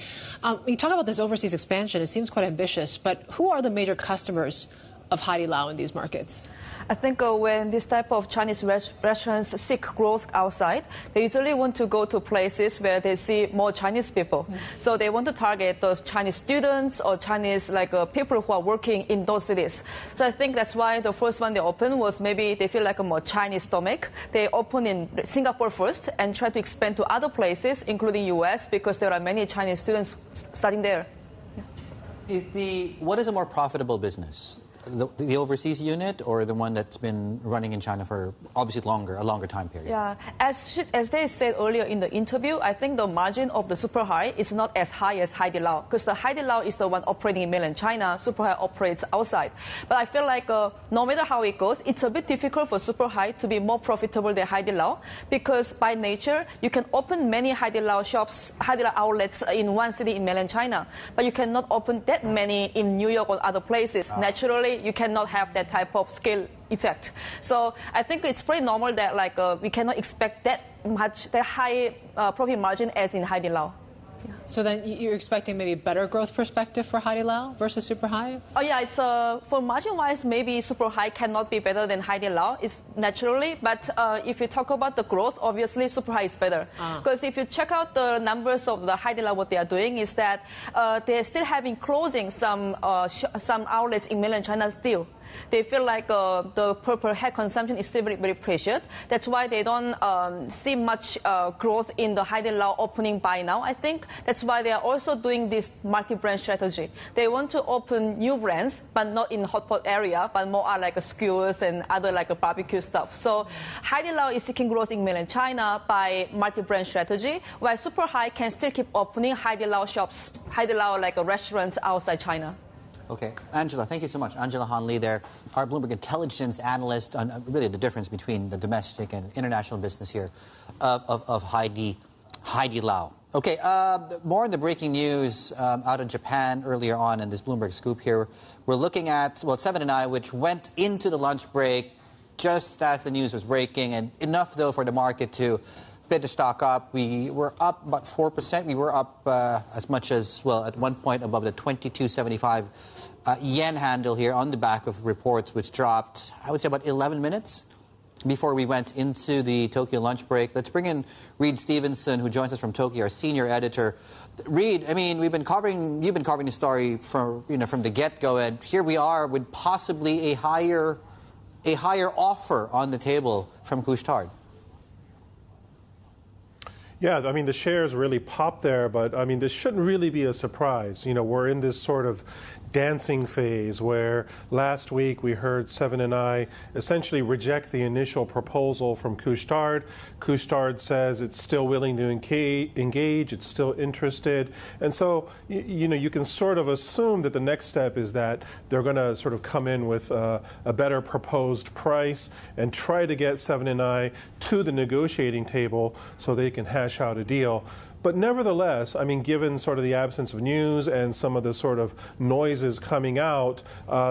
You talk about this overseas expansion. It seems quite ambitious, but who are the major customers of Haidilao in these markets? I think when this type of Chinese restaurants seek growth outside, they usually want to go to places where they see more Chinese people. So they want to target those Chinese students or Chinese people who are working in those cities. So I think that's why the first one they opened was maybe they feel like a more Chinese stomach. They open in Singapore first and try to expand to other places, including US, because there are many Chinese students studying there. What is a more profitable business? The overseas unit or the one that's been running in China for obviously a longer time period? Yeah, as they said earlier in the interview, I think the margin of the Super High is not as high as Haidilao, because the Haidilao is the one operating in mainland China, Super High operates outside. But I feel like no matter how it goes, it's a bit difficult for Super High to be more profitable than Haidilao, because by nature, you can open many Haidilao shops, Haidilao outlets in one city in mainland China, but you cannot open that many in New York or other places. Naturally, you cannot have that type of scale effect. So I think it's pretty normal that we cannot expect that high profit margin as in Haidilao. So then you're expecting maybe better growth perspective for Haidilao versus Super High? Oh yeah, it's for margin-wise, maybe Super High cannot be better than Haidilao. It's naturally, but if you talk about the growth, obviously Super High is better. Because if you check out the numbers of the Haidilao, what they are doing is that they're still having closing some outlets in mainland China still. They feel like the per head consumption is still very, very pressured. That's why they don't see much growth in the Haidilao opening by now, I think. That's why they are also doing this multi-brand strategy. They want to open new brands, but not in hot pot area, but more are skewers and other barbecue stuff. So Haidilao is seeking growth in mainland China by multi-brand strategy, while Super High can still keep opening Haidilao shops, Haidilao restaurants outside China. Okay. Angela, thank you so much. Angela Hanley there, our Bloomberg intelligence analyst on really the difference between the domestic and international business here of Haidilao. Okay, more on the breaking news out of Japan earlier on in this Bloomberg Scoop here. We're looking at, Seven and I, which went into the lunch break just as the news was breaking, and enough, though, for the market to bid to stock up. We were up about 4%. We were up as much as, well, at one point above the 22.75 yen handle here on the back of reports, which dropped, I would say, about 11 minutes before we went into the Tokyo lunch break. Let's bring in Reed Stevenson, who joins us from Tokyo, our senior editor. Reed, I mean, you've been covering the story from the get-go, and here we are with possibly a higher offer on the table from Couche-Tard. Yeah, I mean, the shares really popped there, but I mean, this shouldn't really be a surprise. You know, we're in this sort of dancing phase where last week we heard Seven & I essentially reject the initial proposal from Couche-Tard. Couche-Tard says it's still willing to engage, it's still interested. And so, you know, you can sort of assume that the next step is that they're going to sort of come in with a better proposed price and try to get Seven & I to the negotiating table so they can hash out a deal. But nevertheless, I mean, given sort of the absence of news and some of the sort of noises coming out,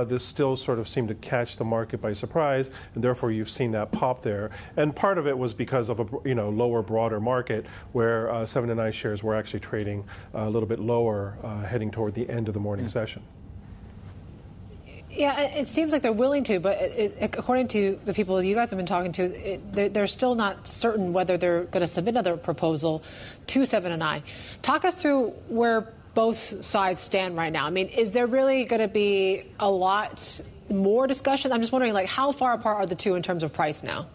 this still sort of seemed to catch the market by surprise, and therefore you've seen that pop there. And part of it was because of a lower, broader market where Seven & I shares were actually trading a little bit lower, heading toward the end of the morning session. Yeah, it seems like they're willing to, but according to the people you guys have been talking to, they're still not certain whether they're going to submit another proposal to Seven & I. Talk us through where both sides stand right now. I mean, is there really going to be a lot more discussion? I'm just wondering, like, how far apart are the two in terms of price now?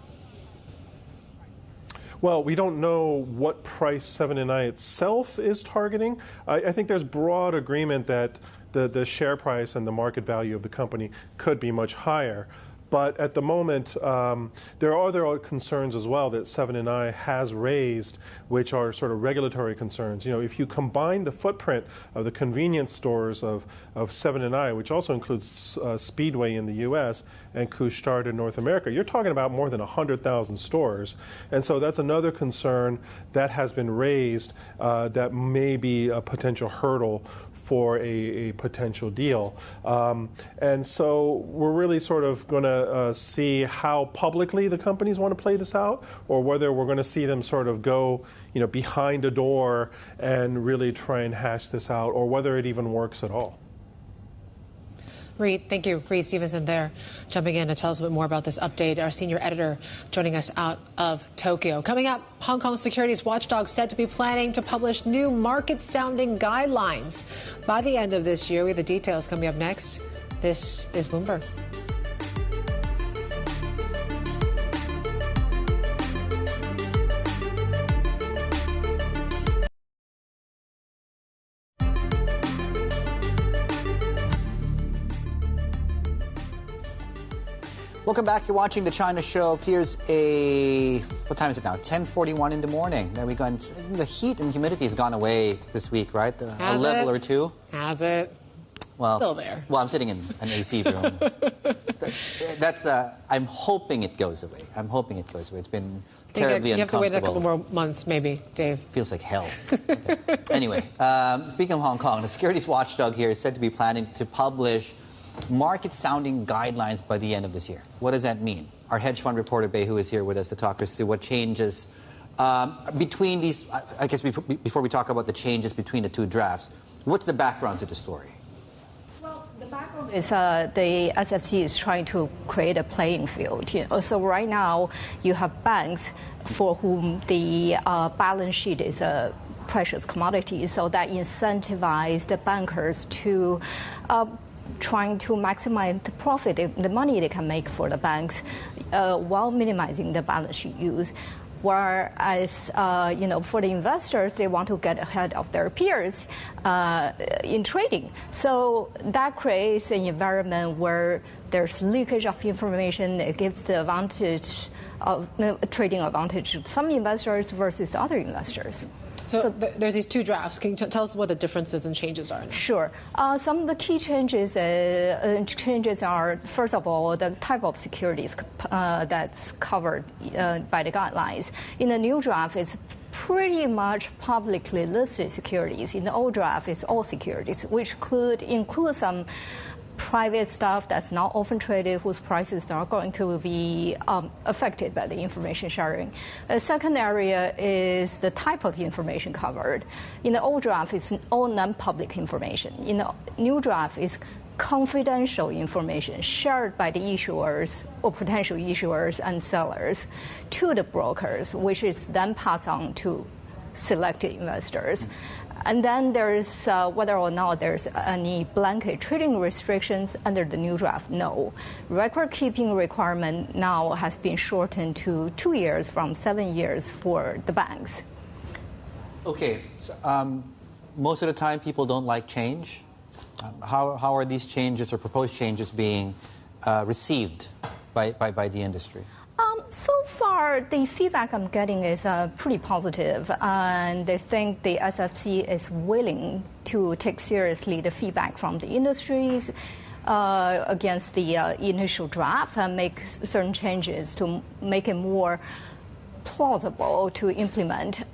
Well, we don't know what price Seven & I itself is targeting. I think there's broad agreement that the share price and the market value of the company could be much higher. But at the moment, there are other concerns as well that Seven & I has raised, which are sort of regulatory concerns. You know, if you combine the footprint of the convenience stores of Seven & I, which also includes Speedway in the U.S. and Couche-Tard in North America, you're talking about more than 100,000 stores. And so that's another concern that has been raised that may be a potential hurdle for a potential deal. And so we're really sort of going to see how publicly the companies want to play this out, or whether we're going to see them sort of go, you know, behind a door and really try and hash this out, or whether it even works at all. Reed, thank you. Reed Stevenson there, jumping in to tell us a bit more about this update. Our senior editor joining us out of Tokyo. Coming up, Hong Kong securities watchdog said to be planning to publish new market-sounding guidelines by the end of this year. We have the details coming up next. This is Bloomberg. Welcome back. You're watching The China Show. Here's what time is it now? 10:41 in the morning. There we go. And the heat and humidity has gone away this week, right? A level or two. Has it? Well, still there. Well, I'm sitting in an AC room. I'm hoping it goes away. It's been terribly uncomfortable. You have to wait a couple more months, maybe, Dave. Feels like hell. Okay. Anyway, speaking of Hong Kong, the securities watchdog here is said to be planning to publish market-sounding guidelines by the end of this year. What does that mean? Our hedge fund reporter, Behu, is here with us to talk us through what changes between these. I guess before we talk about the changes between the two drafts, what's the background to the story? Well, the background is the SFC is trying to create a playing field. So right now, you have banks for whom the balance sheet is a precious commodity, so that incentivizes the bankers to trying to maximize the profit, the money they can make for the banks, while minimizing the balance sheet use. Whereas, for the investors, they want to get ahead of their peers in trading. So that creates an environment where there's leakage of information. It gives the advantage of trading advantage to some investors versus other investors. So there's these two drafts. Can you tell us what the differences and changes are now? Sure. Some of the key changes are, first of all, the type of securities that's covered by the guidelines. In the new draft, it's pretty much publicly listed securities. In the old draft, it's all securities, which could include some private stuff that's not often traded, whose prices are going to be affected by the information sharing. A second area is the type of information covered. In the old draft, it's all non-public information. In the new draft, it's confidential information shared by the issuers or potential issuers and sellers to the brokers, which is then passed on to selected investors. And then there's whether or not there's any blanket trading restrictions under the new draft. No. Record-keeping requirement now has been shortened to 2 years from 7 years for the banks. Okay. So, most of the time, people don't like change. How are these changes or proposed changes being received by the industry? So far, the feedback I'm getting is pretty positive, and they think the SFC is willing to take seriously the feedback from the industries against the initial draft and make certain changes to make it more plausible to implement.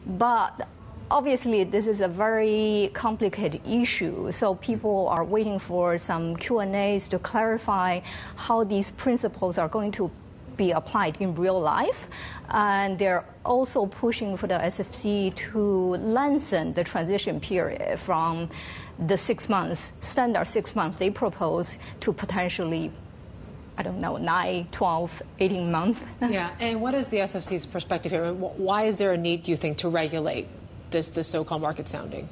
But obviously, this is a very complicated issue, so people are waiting for some Q&As to clarify how these principles are going to be applied in real life. And they're also pushing for the SFC to lengthen the transition period from the 6 months, standard 6 months they propose, to potentially, I don't know, 9, 12, 18 months. Yeah, and what is the SFC's perspective here? Why is there a need, do you think, to regulate this so-called market sounding?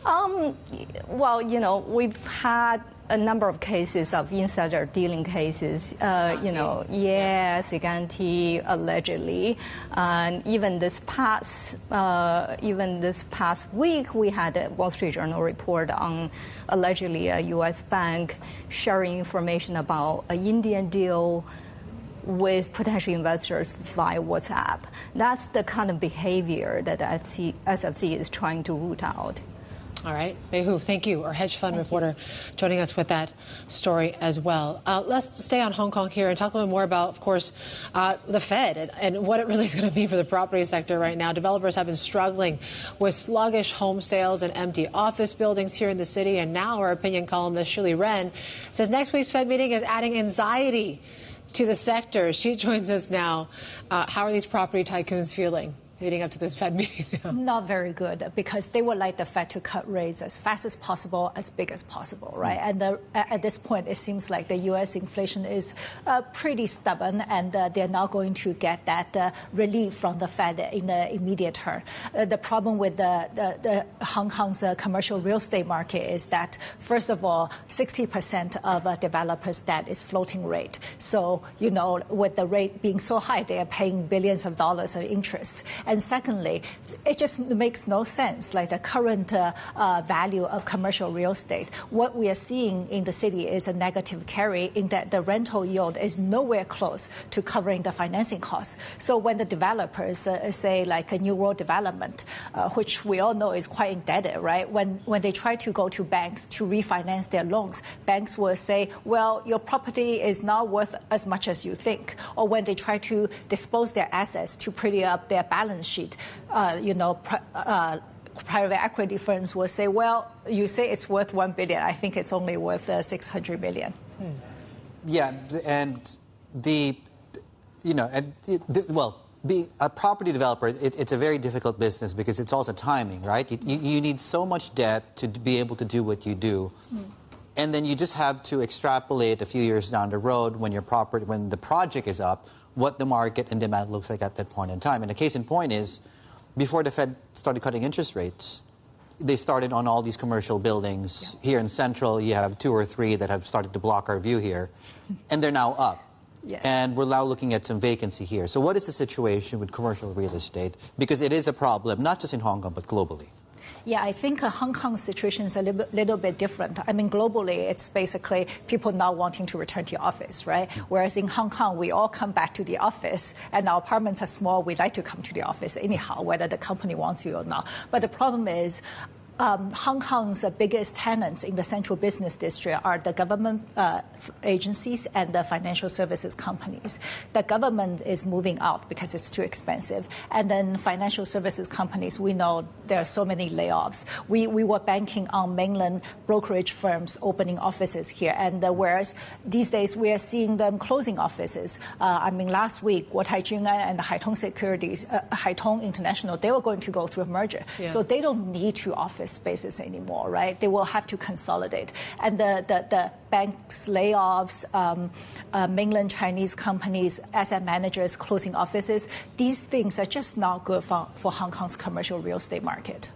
Well, you know, we've had a number of cases of insider dealing cases, Siganti allegedly, and even this past week we had a Wall Street Journal report on allegedly a U.S. bank sharing information about an Indian deal with potential investors via WhatsApp. That's the kind of behavior that the SFC is trying to root out. All right. Meihu, thank you. Our hedge fund reporter joining us with that story as well. Let's stay on Hong Kong here and talk a little bit more about, of course, the Fed and what it really is going to mean for the property sector right now. Developers have been struggling with sluggish home sales and empty office buildings here in the city. And now our opinion columnist, Shirley Ren, says next week's Fed meeting is adding anxiety to the sector. She joins us now. How are these property tycoons feeling leading up to this Fed meeting now? Not very good, because they would like the Fed to cut rates as fast as possible, as big as possible, right? And at this point, it seems like the U.S. inflation is pretty stubborn, and they're not going to get that relief from the Fed in the immediate term. The problem with the Hong Kong's commercial real estate market is that, first of all, 60% of developers' debt is floating rate. So, you know, with the rate being so high, they are paying billions of dollars of interest. And secondly, it just makes no sense, like the current value of commercial real estate. What we are seeing in the city is a negative carry in that the rental yield is nowhere close to covering the financing costs. So when the developers say, like a New World Development, which we all know is quite indebted, right? When they try to go to banks to refinance their loans, banks will say, well, your property is not worth as much as you think. Or when they try to dispose their assets to pretty up their balance sheet, private equity firms will say, well, you say it's worth $1 billion. I think it's only worth $600 million. Yeah, and being a property developer, it's a very difficult business because it's also timing, right? You need so much debt to be able to do what you do. And then you just have to extrapolate a few years down the road when the project is up, what the market and demand looks like at that point in time. And the case in point is, before the Fed started cutting interest rates, they started on all these commercial buildings. Yeah. Here in Central, you have 2 or 3 that have started to block our view here, and they're now up. Yeah. And we're now looking at some vacancy here. So what is the situation with commercial real estate? Because it is a problem, not just in Hong Kong, but globally. Yeah, I think Hong Kong's situation is a little bit different. I mean, globally, it's basically people not wanting to return to the office, right? Whereas in Hong Kong, we all come back to the office, and our apartments are small. We like to come to the office anyhow, whether the company wants you or not. But the problem is, Hong Kong's biggest tenants in the central business district are the government agencies and the financial services companies. The government is moving out because it's too expensive. And then financial services companies, we know there are so many layoffs. We were banking on mainland brokerage firms opening offices here. And whereas these days we are seeing them closing offices. Last week, Guotai Junan and Haitong Securities, Haitong International, they were going to go through a merger. Yeah. So they don't need to office spaces anymore, right? They will have to consolidate. And the banks' layoffs, mainland Chinese companies, asset managers closing offices, these things are just not good for Hong Kong's commercial real estate market.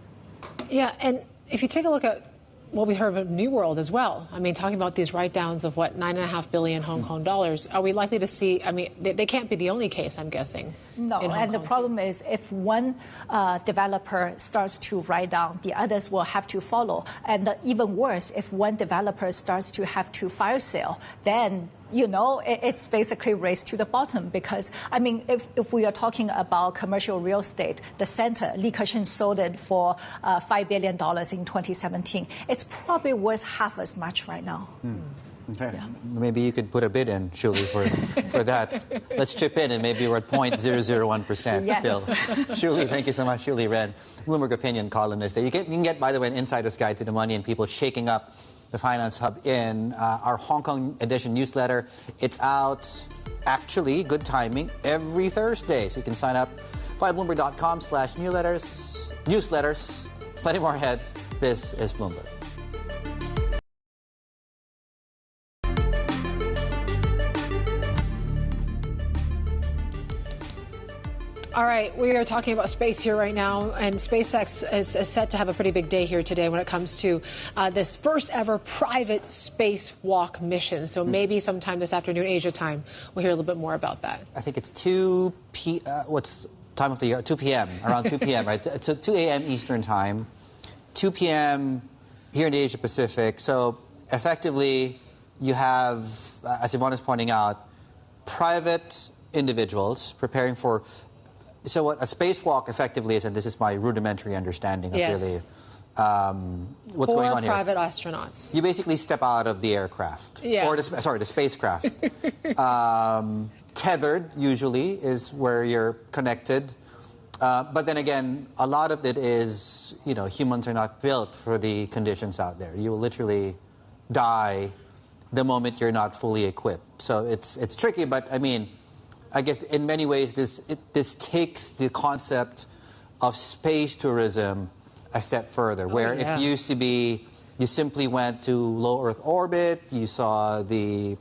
Yeah, and if you take a look at what we heard of New World as well, talking about these write-downs of, $9.5 billion Hong Kong dollars, are we likely to see, they can't be the only case, I'm guessing. No, and the problem is if one developer starts to write down, the others will have to follow. And even worse, if one developer starts to have to fire sale, then it's basically race to the bottom because, if we are talking about commercial real estate, the center, Li Keqiang sold it for $5 billion in 2017. It's probably worth half as much right now. Okay. Yeah. Maybe you could put a bid in, Shuli, for that. Let's chip in, and maybe we're at 0.001% yes. Still. Shuli, thank you so much. Shuli Ren, Bloomberg Opinion columnist. You can get, by the way, an insider's guide to the money and people shaking up the finance hub in our Hong Kong edition newsletter. It's out, actually, good timing, every Thursday. So you can sign up via Bloomberg.com/newsletters. Plenty more ahead. This is Bloomberg. All right, we are talking about space here right now, and SpaceX is set to have a pretty big day here today when it comes to this first ever private spacewalk mission. So maybe sometime this afternoon, Asia time, we'll hear a little bit more about that. I think it's 2 what's time of the year? 2 p.m., around 2 p.m., right? It's 2 a.m. Eastern time, 2 p.m. here in the Asia Pacific. So effectively, you have, as Yvonne is pointing out, private individuals preparing for. So what a spacewalk effectively is, and this is my rudimentary understanding of really what's going on here. Private astronauts. You basically step out of the aircraft. Yeah. Or the spacecraft. Tethered, usually, is where you're connected. But then again, a lot of it is, humans are not built for the conditions out there. You will literally die the moment you're not fully equipped. So it's tricky, but I guess in many ways this takes the concept of space tourism a step further, where it used to be you simply went to low Earth orbit, you saw the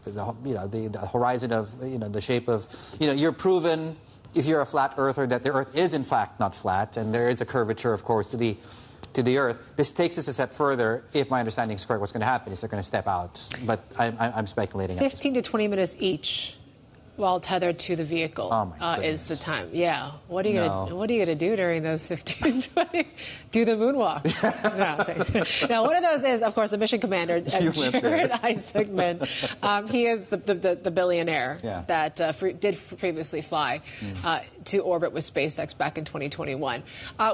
horizon of the shape of you're proven if you're a flat earther that the Earth is in fact not flat, and there is a curvature, of course, to the Earth. This takes us a step further. If my understanding is correct, what's going to happen is they're going to step out, but I'm speculating. 15 to 20 minutes each. While tethered to the vehicle is the time. Yeah. What are you gonna do during those 15, 20? Do the moonwalk. Now, one of those is, of course, the mission commander, Jared Isaacman. He is the billionaire that did previously fly to orbit with SpaceX back in 2021.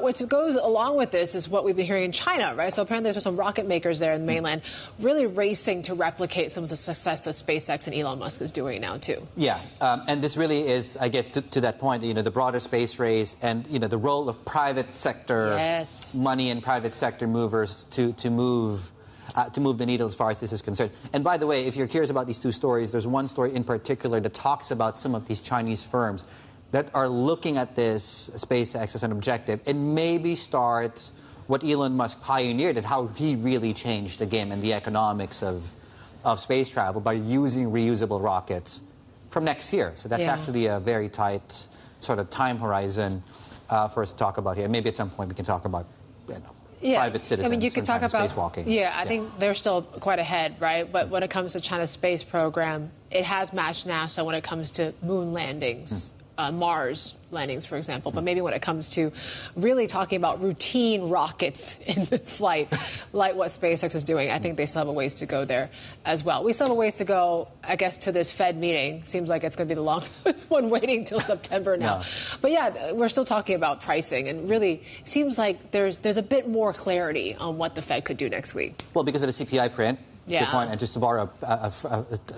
Which goes along with this is what we've been hearing in China, right? So apparently there's some rocket makers there in the mainland really racing to replicate some of the success that SpaceX and Elon Musk is doing now, too. Yeah. And this really is, I guess, to that point, the broader space race and, the role of private sector money and private sector movers to move the needle as far as this is concerned. And by the way, if you're curious about these two stories, there's one story in particular that talks about some of these Chinese firms that are looking at this SpaceX as an objective and maybe start what Elon Musk pioneered and how he really changed the game and the economics of space travel by using reusable rockets from next year. So that's actually a very tight sort of time horizon for us to talk about here. Maybe at some point we can talk about private citizens. You could talk about spacewalking. I think they're still quite ahead, right? But when it comes to China's space program, it has matched NASA when it comes to moon landings. Mars landings, for example. But maybe when it comes to really talking about routine rockets in flight, like what SpaceX is doing, I think they still have a ways to go there as well. We still have a ways to go, I guess, to this Fed meeting. Seems like it's going to be the longest one waiting till September now. But yeah, we're still talking about pricing, and really seems like there's a bit more clarity on what the Fed could do next week. Well, because of the CPI print. Yeah. Good point. And just to borrow a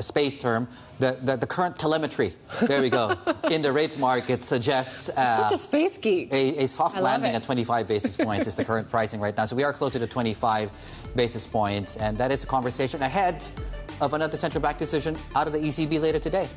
space term, the current telemetry, there we go, in the rates market suggests such a space geek. A soft landing at 25 basis points is the current pricing right now. So we are closer to 25 basis points, and that is a conversation ahead of another central bank decision out of the ECB later today.